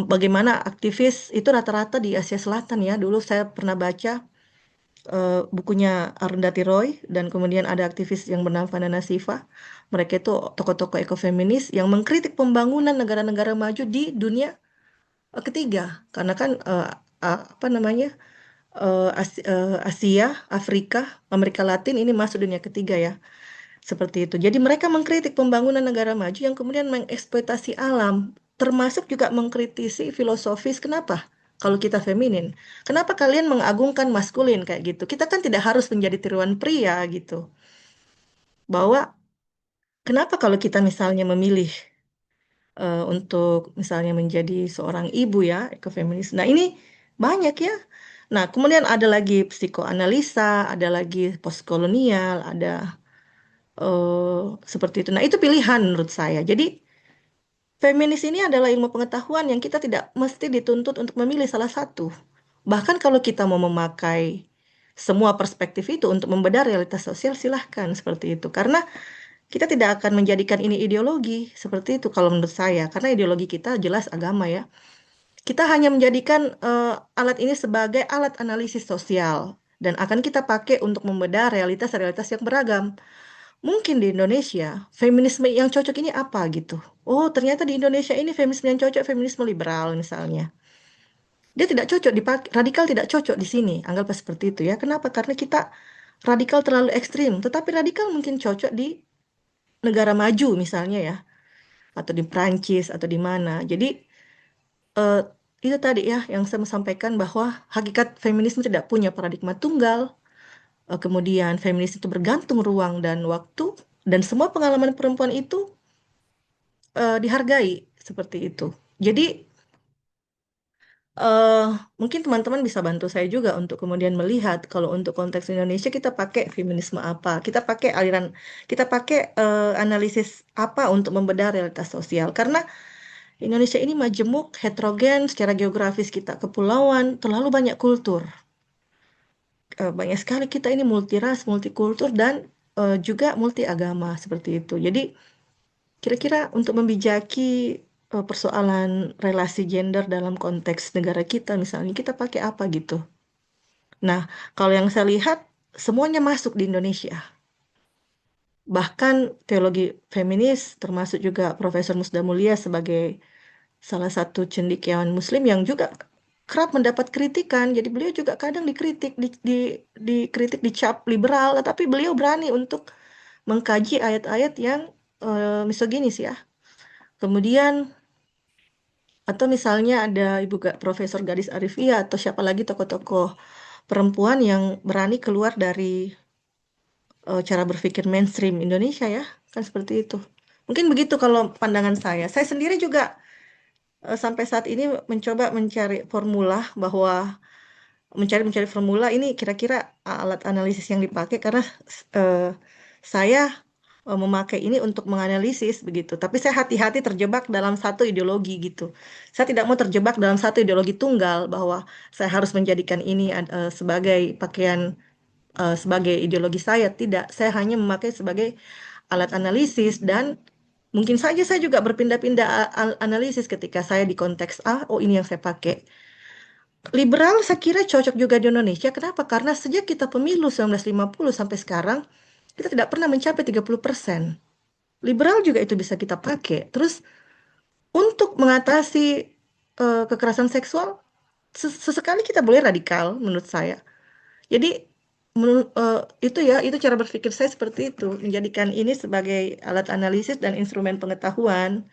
Bagaimana aktivis itu rata-rata di Asia Selatan ya. Dulu saya pernah baca bukunya Arundhati Roy dan kemudian ada aktivis yang bernama Vandana Shiva. Mereka itu tokoh-tokoh ekofeminis yang mengkritik pembangunan negara-negara maju di dunia ketiga karena kan apa namanya Asia, Afrika, Amerika Latin ini masuk dunia ketiga ya. Seperti itu. Jadi mereka mengkritik pembangunan negara maju yang kemudian mengeksploitasi alam, termasuk juga mengkritisi filosofis kenapa kalau kita feminin. Kenapa kalian mengagungkan maskulin kayak gitu? Kita kan tidak harus menjadi tiruan pria gitu. Bahwa kenapa kalau kita misalnya memilih untuk misalnya menjadi seorang ibu ya, ekofeminis. Nah, ini banyak ya. Nah, kemudian ada lagi psikoanalisa, ada lagi postkolonial, ada seperti itu. Nah, itu pilihan menurut saya. Jadi Feminis ini adalah ilmu pengetahuan yang kita tidak mesti dituntut untuk memilih salah satu. Bahkan kalau kita mau memakai semua perspektif itu untuk membedah realitas sosial, silahkan seperti itu. Karena kita tidak akan menjadikan ini ideologi seperti itu kalau menurut saya. Karena ideologi kita jelas agama ya. Kita hanya menjadikan alat ini sebagai alat analisis sosial dan akan kita pakai untuk membedah realitas-realitas yang beragam. Mungkin di Indonesia, feminisme yang cocok ini apa gitu. Oh, ternyata di Indonesia ini feminisme yang cocok, feminisme liberal misalnya. Dia tidak cocok dipakai, radikal tidak cocok di sini. Anggaplah seperti itu ya. Kenapa? Karena kita radikal terlalu ekstrim. Tetapi radikal mungkin cocok di negara maju misalnya ya. Atau di Prancis atau di mana. Jadi eh, itu tadi ya yang saya sampaikan bahwa hakikat feminisme tidak punya paradigma tunggal. Kemudian feminis itu bergantung ruang dan waktu. Dan semua pengalaman perempuan itu dihargai seperti itu. Jadi eh mungkin teman-teman bisa bantu saya juga untuk kemudian melihat kalau untuk konteks Indonesia kita pakai feminisme apa, kita pakai aliran, kita pakai analisis apa untuk membedah realitas sosial. Karena Indonesia ini majemuk, heterogen, secara geografis kita kepulauan, terlalu banyak kultur. Banyak sekali kita ini multiras, multikultur dan juga multi agama seperti itu. Jadi kira-kira untuk membijaki persoalan relasi gender dalam konteks negara kita misalnya, kita pakai apa gitu. Nah, kalau yang saya lihat, semuanya masuk di Indonesia. Bahkan teologi feminis, termasuk juga Profesor Musda Mulia sebagai salah satu cendekiawan Muslim yang juga kerap mendapat kritikan. Jadi beliau juga kadang dikritik, dikritik, dicap liberal, tetapi beliau berani untuk mengkaji ayat-ayat yang misoginis ya. Kemudian atau misalnya ada Profesor Gadis Arifia atau siapa lagi tokoh-tokoh perempuan yang berani keluar dari cara berpikir mainstream Indonesia ya, kan seperti itu. Mungkin begitu kalau pandangan saya. Saya sendiri juga sampai saat ini mencoba mencari formula bahwa mencari formula ini kira-kira alat analisis yang dipakai karena eh, saya memakai ini untuk menganalisis begitu. Tapi saya hati-hati terjebak dalam satu ideologi gitu. Saya tidak mau terjebak dalam satu ideologi tunggal bahwa saya harus menjadikan ini sebagai pakaian sebagai ideologi saya. Tidak, saya hanya memakai sebagai alat analisis dan mungkin saja saya juga berpindah-pindah analisis ketika saya di konteks A, oh ini yang saya pakai. Liberal saya kira cocok juga di Indonesia. Kenapa? Karena sejak kita pemilu 1950 sampai sekarang, kita tidak pernah mencapai 30%. Liberal juga itu bisa kita pakai. Terus untuk mengatasi kekerasan seksual, sesekali kita boleh radikal menurut saya. Jadi itu ya, itu cara berpikir saya seperti itu, menjadikan ini sebagai alat analisis dan instrumen pengetahuan.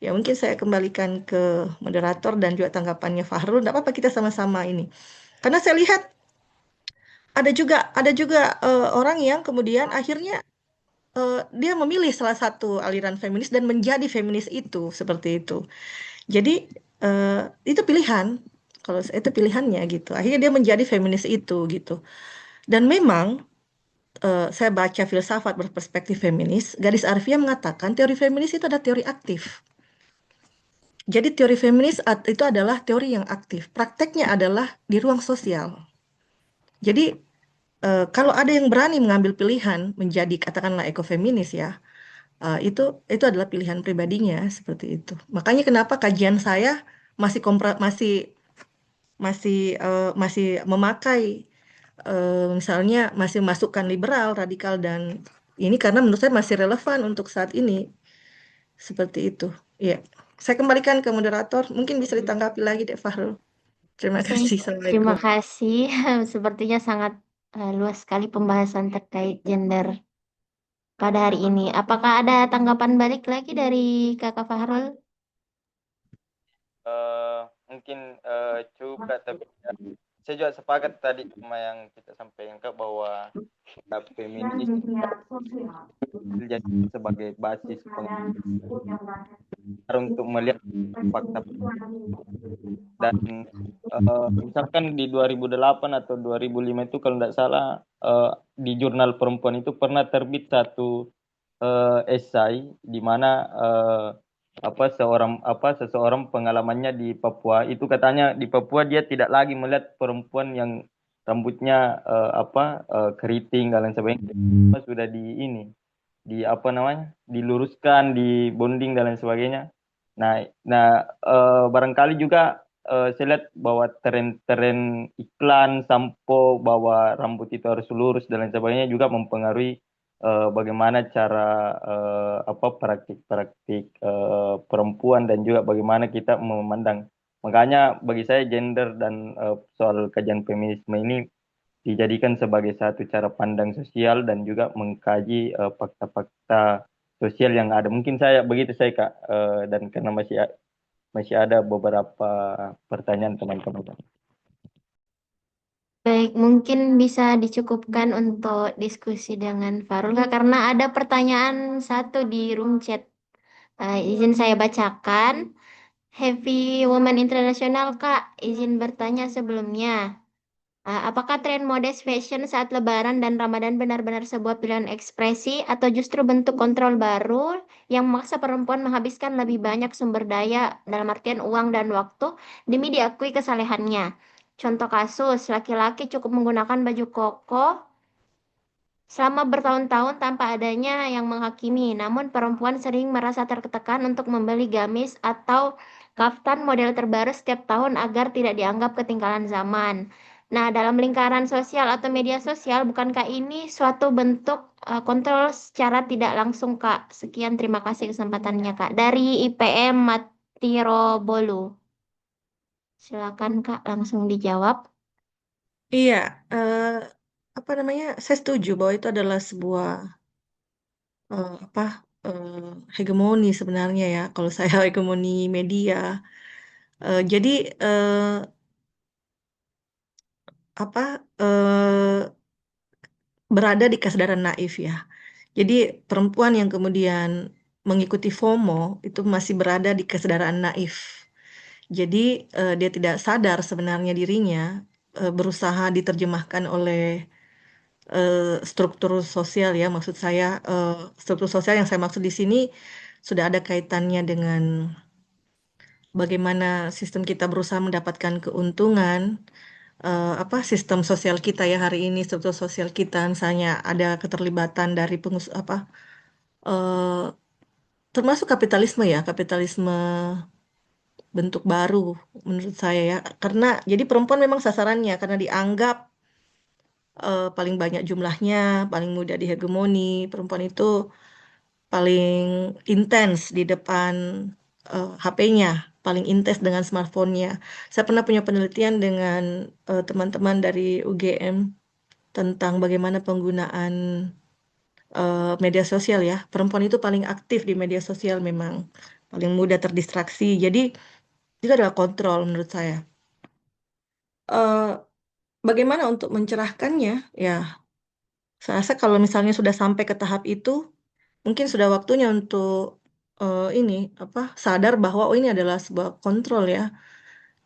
Ya mungkin saya kembalikan ke moderator dan juga tanggapannya Fahrul. Tidak apa-apa kita sama-sama ini. Karena saya lihat ada juga orang yang kemudian akhirnya dia memilih salah satu aliran feminis dan menjadi feminis itu seperti itu. Jadi eh, itu pilihan. Kalau itu pilihannya gitu. Akhirnya dia menjadi feminis itu gitu. Dan memang saya baca filsafat berperspektif feminis, Gadis Arfia mengatakan teori feminis itu ada teori aktif. Jadi teori feminis itu adalah teori yang aktif. Prakteknya adalah di ruang sosial. Jadi kalau ada yang berani mengambil pilihan menjadi katakanlah ekofeminis ya, itu adalah pilihan pribadinya seperti itu. Makanya kenapa kajian saya masih memakai misalnya masih masukkan liberal, radikal dan ini karena menurut saya masih relevan untuk saat ini seperti itu. Iya. Saya kembalikan ke moderator. Mungkin bisa ditanggapi lagi deh Fahrul. Terima kasih. Terima Assalamualaikum. kasih. Sepertinya sangat luas sekali pembahasan terkait gender pada hari ini. Apakah ada tanggapan balik lagi dari Kakak Fahrul? Mungkin cukup Kak, tapi saya juga sepakat tadi sama yang kita sampaikan Kak bahwa feminis jadi sebagai basis untuk melihat fakta dan misalkan di 2008 atau 2005 itu kalau tidak salah di jurnal perempuan itu pernah terbit satu esai di mana seseorang pengalamannya di Papua itu katanya di Papua dia tidak lagi melihat perempuan yang rambutnya keriting dan lain sebagainya. Sudah di ini di apa namanya diluruskan, di bonding dan lain sebagainya. Nah, barangkali juga saya lihat bahwa tren-tren iklan sampo bahwa rambut itu harus lurus dan lain sebagainya juga mempengaruhi bagaimana cara praktik-praktik perempuan dan juga bagaimana kita memandang. Makanya bagi saya gender dan soal kajian feminisme ini dijadikan sebagai satu cara pandang sosial dan juga mengkaji fakta-fakta sosial yang ada. Mungkin saya begitu saya Kak. Dan karena masih ada beberapa pertanyaan teman-teman. Baik, mungkin bisa dicukupkan untuk diskusi dengan Farul Kak, karena ada pertanyaan satu di room chat. Izin saya bacakan. Happy Women International Kak, izin bertanya sebelumnya. Apakah tren modest fashion saat Lebaran dan Ramadan benar-benar sebuah pilihan ekspresi atau justru bentuk kontrol baru yang memaksa perempuan menghabiskan lebih banyak sumber daya dalam artian uang dan waktu demi diakui kesalehannya? Contoh kasus, laki-laki cukup menggunakan baju koko selama bertahun-tahun tanpa adanya yang menghakimi, namun perempuan sering merasa tertekan untuk membeli gamis atau kaftan model terbaru setiap tahun agar tidak dianggap ketinggalan zaman. Nah, dalam lingkaran sosial atau media sosial, bukankah ini suatu bentuk kontrol secara tidak langsung, Kak? Sekian, terima kasih kesempatannya, Kak. Dari IPM Matirobolu. Silakan, Kak, langsung dijawab. Iya, apa namanya? Saya setuju bahwa itu adalah sebuah apa hegemoni sebenarnya ya. Kalau saya hegemoni media, jadi apa berada di kesadaran naif ya. Jadi perempuan yang kemudian mengikuti FOMO itu masih berada di kesadaran naif. Jadi dia tidak sadar sebenarnya dirinya berusaha diterjemahkan oleh struktur sosial ya. Maksud saya struktur sosial yang saya maksud di sini sudah ada kaitannya dengan bagaimana sistem kita berusaha mendapatkan keuntungan, apa sistem sosial kita ya hari ini struktur sosial kita misalnya ada keterlibatan dari eh, termasuk kapitalisme ya, kapitalisme bentuk baru menurut saya ya. Karena jadi perempuan memang sasarannya karena dianggap paling banyak jumlahnya, paling mudah dihegemoni. Perempuan itu paling intens di depan HP-nya, paling intens dengan smartphone-nya. Saya pernah punya penelitian dengan teman-teman dari UGM tentang bagaimana penggunaan media sosial ya. Perempuan itu paling aktif di media sosial memang, paling mudah terdistraksi. Jadi itu adalah kontrol menurut saya. Eh, Bagaimana untuk mencerahkannya? Ya, saya rasa kalau misalnya sudah sampai ke tahap itu, mungkin sudah waktunya untuk ini apa sadar bahwa oh ini adalah sebuah kontrol ya.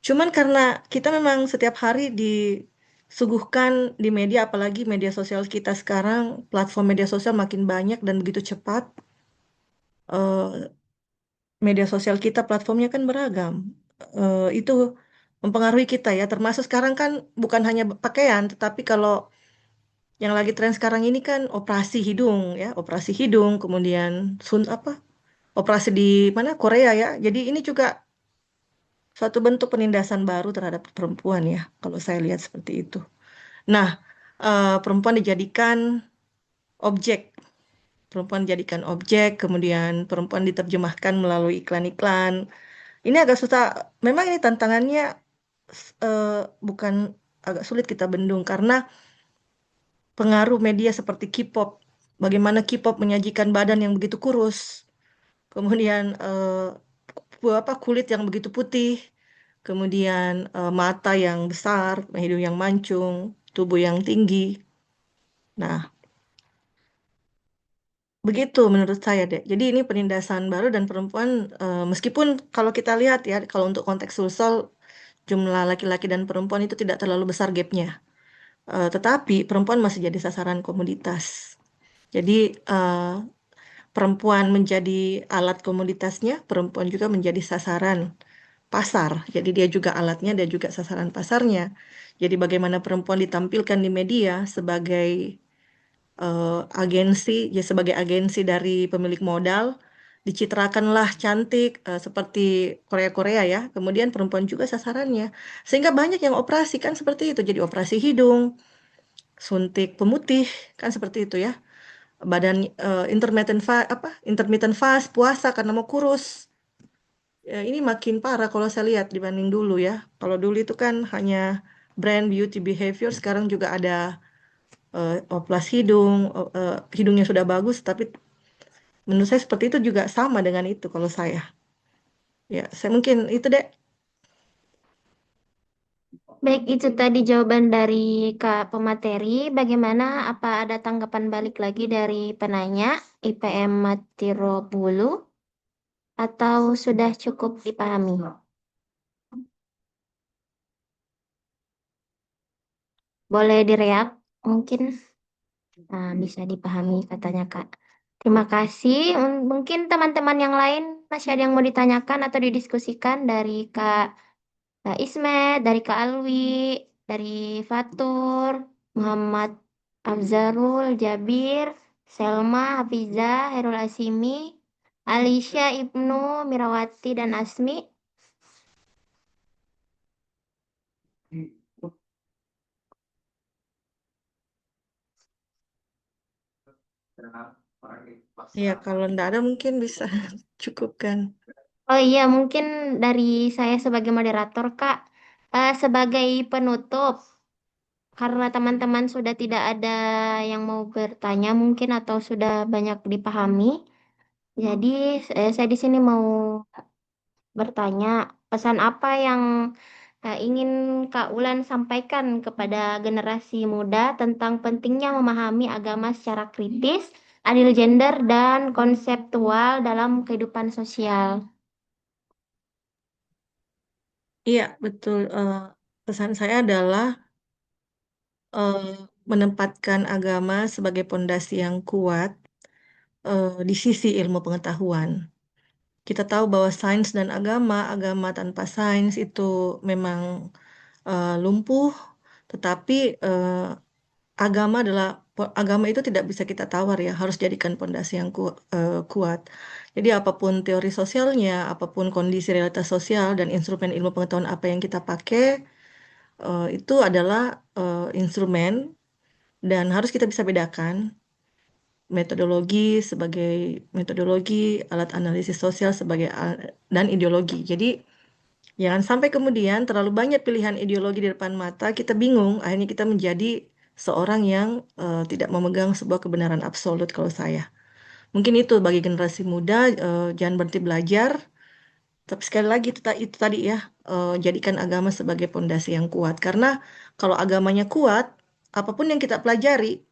Cuman karena kita memang setiap hari disuguhkan di media, apalagi media sosial kita sekarang, platform media sosial makin banyak dan begitu cepat. eh, Media sosial kita platformnya kan beragam. Itu mempengaruhi kita ya. Termasuk sekarang kan bukan hanya pakaian, tetapi kalau yang lagi tren sekarang ini kan operasi hidung ya, operasi hidung, kemudian operasi di mana Korea ya. Jadi ini juga suatu bentuk penindasan baru terhadap perempuan ya, kalau saya lihat seperti itu. Nah, perempuan dijadikan objek, perempuan dijadikan objek, kemudian perempuan diterjemahkan melalui iklan-iklan. Ini agak susah. Memang ini tantangannya eh, bukan agak sulit kita bendung karena pengaruh media seperti K-pop. Bagaimana K-pop menyajikan badan yang begitu kurus, kemudian kulit yang begitu putih, kemudian mata yang besar, hidung yang mancung, tubuh yang tinggi. Nah, begitu menurut saya deh. Jadi ini penindasan baru dan perempuan, meskipun kalau kita lihat ya, kalau untuk konteks sosial jumlah laki-laki dan perempuan itu tidak terlalu besar gapnya. Tetapi perempuan masih jadi sasaran komoditas. Jadi perempuan menjadi alat komoditasnya, perempuan juga menjadi sasaran pasar. Jadi dia juga alatnya, dia juga sasaran pasarnya. Jadi bagaimana perempuan ditampilkan di media sebagai agensi, ya sebagai agensi dari pemilik modal, dicitrakanlah cantik seperti Korea-Korea ya. Kemudian perempuan juga sasarannya. Sehingga banyak yang operasi kan seperti itu. Jadi operasi hidung, suntik pemutih kan seperti itu ya. Badan intermittent fast, puasa karena mau kurus. Ya, ini makin parah kalau saya lihat dibanding dulu ya. Kalau dulu itu kan hanya brand beauty behavior, sekarang juga ada oplas hidung, hidungnya sudah bagus, tapi menurut saya seperti itu juga sama dengan itu kalau saya. Ya, saya mungkin itu deh. Baik, itu tadi jawaban dari Kak Pemateri. Bagaimana? Apa ada tanggapan balik lagi dari penanya IPM Matirobulu atau sudah cukup dipahami? Boleh direak mungkin? Nah, bisa dipahami katanya Kak. Terima kasih. Mungkin teman-teman yang lain masih ada yang mau ditanyakan atau didiskusikan dari Kak Ismet, dari Kak Alwi, dari Fatur, Muhammad Afzarul, Jabir, Selma, Hafizah, Herul Asimi, Alicia, Ibnu, Mirawati, dan Asmi. Ya, kalau enggak ada mungkin bisa cukupkan. Oh iya, mungkin dari saya sebagai moderator, Kak, sebagai penutup, karena teman-teman sudah tidak ada yang mau bertanya mungkin atau sudah banyak dipahami. Jadi saya di sini mau bertanya pesan apa yang ingin Kak Ulan sampaikan kepada generasi muda tentang pentingnya memahami agama secara kritis, adil gender, dan konseptual dalam kehidupan sosial. Iya, betul. Pesan saya adalah eh, menempatkan agama sebagai pondasi yang kuat di sisi ilmu pengetahuan. Kita tahu bahwa sains dan agama, agama tanpa sains itu memang lumpuh, tetapi agama itu tidak bisa kita tawar ya, harus jadikan pondasi yang kuat. Jadi apapun teori sosialnya, apapun kondisi realitas sosial dan instrumen ilmu pengetahuan apa yang kita pakai, itu adalah instrumen dan harus kita bisa bedakan metodologi sebagai metodologi, alat analisis sosial dan ideologi. Jadi jangan sampai kemudian terlalu banyak pilihan ideologi di depan mata, kita bingung, akhirnya kita menjadi seorang yang tidak memegang sebuah kebenaran absolut kalau saya. Mungkin itu bagi generasi muda, jangan berhenti belajar, tapi sekali lagi itu tadi ya, jadikan agama sebagai pondasi yang kuat. Karena kalau agamanya kuat, apapun yang kita pelajari,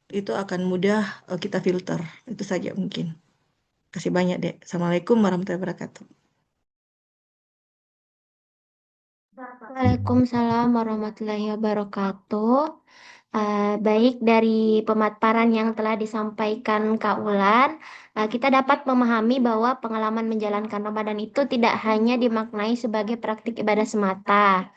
itu akan mudah kita filter. Itu saja mungkin. Kasih banyak, Dek. Assalamualaikum warahmatullahi wabarakatuh. Waalaikumsalam warahmatullahi wabarakatuh. Baik dari pemaparan yang telah disampaikan Kak Ulan, kita dapat memahami bahwa pengalaman menjalankan Ramadan itu tidak hanya dimaknai sebagai praktik ibadah semata,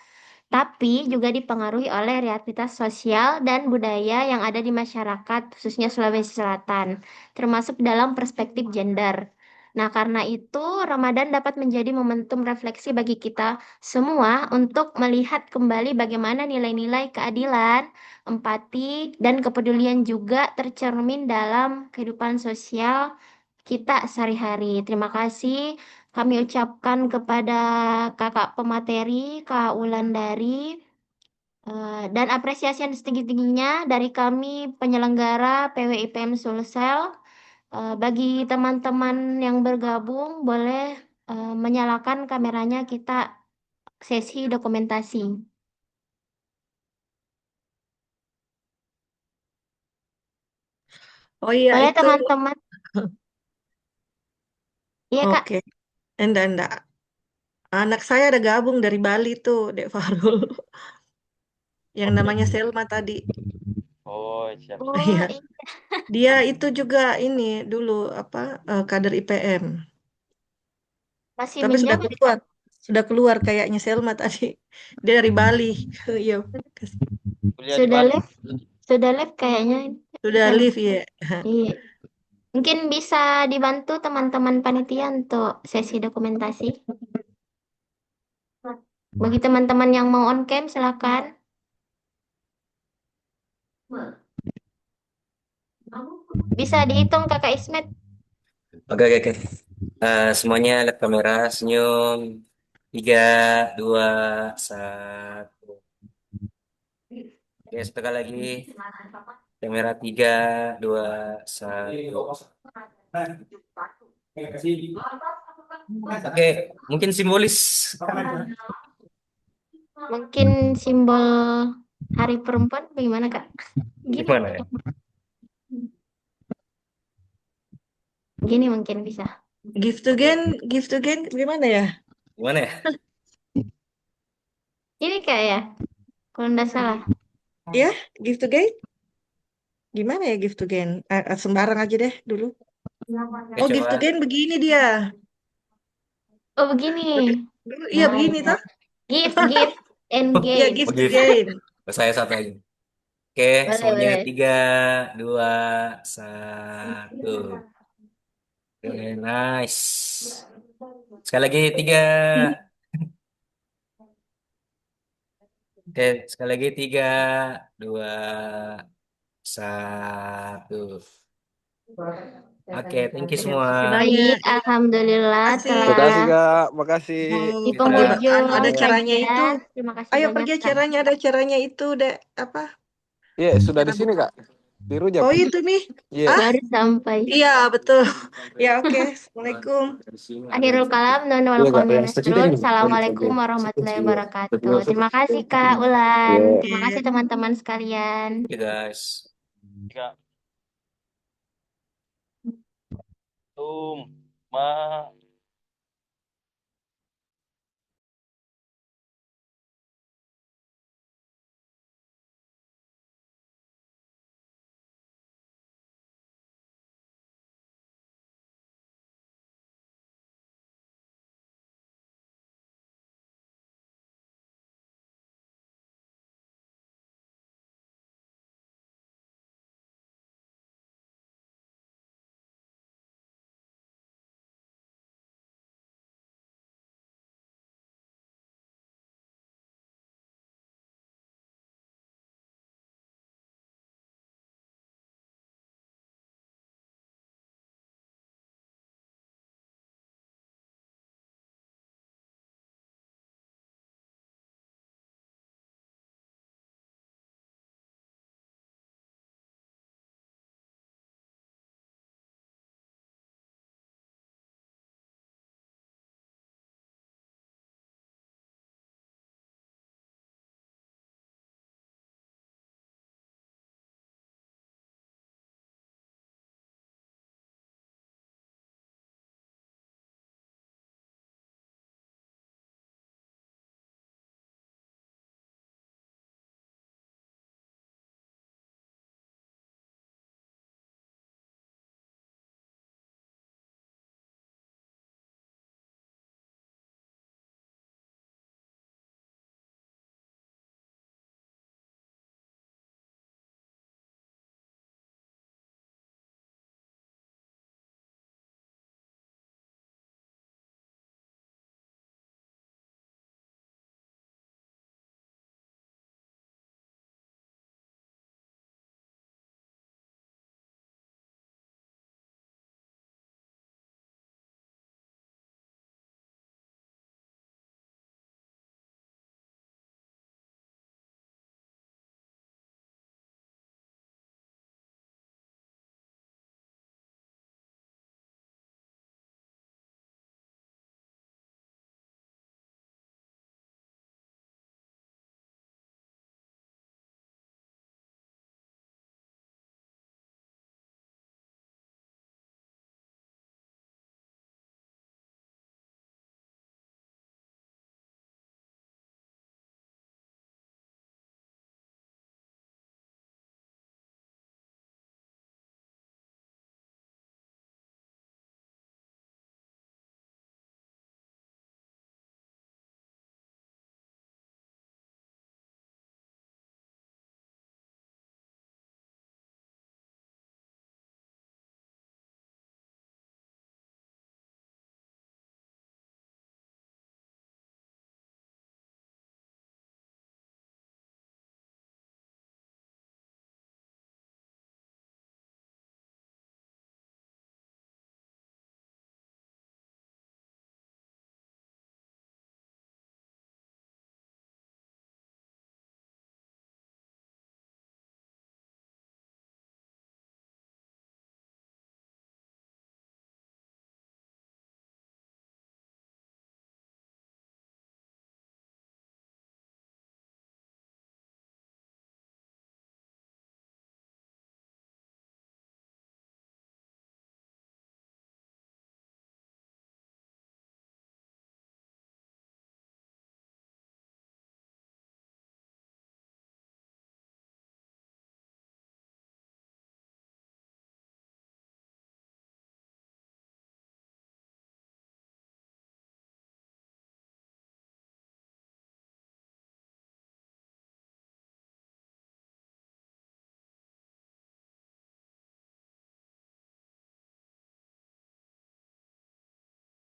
tapi juga dipengaruhi oleh realitas sosial dan budaya yang ada di masyarakat, khususnya Sulawesi Selatan, termasuk dalam perspektif gender. Nah, karena itu, Ramadan dapat menjadi momentum refleksi bagi kita semua untuk melihat kembali bagaimana nilai-nilai keadilan, empati, dan kepedulian juga tercermin dalam kehidupan sosial kita sehari-hari. Terima kasih kami ucapkan kepada Kakak Pemateri, Kak Wulandari, dan apresiasi yang setinggi-tingginya dari kami penyelenggara PWIPM Sulsel. Bagi teman-teman yang bergabung, boleh menyalakan kameranya kita sesi dokumentasi. Oh iya, Boleh itu. teman-teman? Iya Kak. Oke. Enggak. Anak saya ada gabung dari Bali tuh, Dek Farul. Yang namanya Selma tadi. Oh, siap. Oh, Iya, iya. dia itu juga ini dulu apa kader IPM, Masih tapi menjabat, Kak. sudah keluar kayaknya Selma tadi. Dia dari Bali. Iya, kasih. Kuliah di Sudah Bali. live, sudah live kayaknya. Sudah Selma. live ya. Iya. Mungkin bisa dibantu teman-teman panitia untuk sesi dokumentasi. Bagi teman-teman yang mau on cam, silakan. Bisa dihitung Kakak Ismet. Oke, oke, oke. Semuanya lihat kamera, senyum. 3, 2, 1. Oke, satu kali lagi. Kamera 3, 2, 1. Oke, mungkin simbolis. Mungkin simbol Hari Perempuan bagaimana, Kak? Gini, Gimana ya? gini mungkin bisa. Gift again gimana ya? Gimana ya? Ini Kak ya, kalau nggak salah. Ya, gift again? Gimana ya gift again? Sembarang aja deh dulu. Oke, Oh, gift coba. again begini dia. Oh begini. Iya Nah, begini toh? gift and Iya, gain. gift Begitu. again. Saya satu lagi. Oke, Boleh, semuanya boleh. 3, 2, 1. Oke, nice. Sekali lagi 3. Oke, sekali lagi 3, 2, 1. Oke, thank you semua. Terima kasih Baik, banyak. Iya, alhamdulillah kasih. Makasih telah Kak, makasih. di Mau Kita penghujung anu ada caranya itu. kajian. Terima kasih Ayo banyak pergi Kak. acaranya, ada caranya itu, dek. Apa? Iya, sudah Cara di sini buka. Kak. Di Rujak. Oh, itu nih. Iya. Ah, Baru sampai. iya, betul. Ya, oke. Assalamualaikum. Akhirul kalam, non wal Iya Kak, qaulun yang nasrun. ini. Assalamualaikum warahmatullahi wabarakatuh. Terima kasih Kak Ulan. Iya. Terima kasih teman-teman sekalian. you guys. Kak. Tum, ma.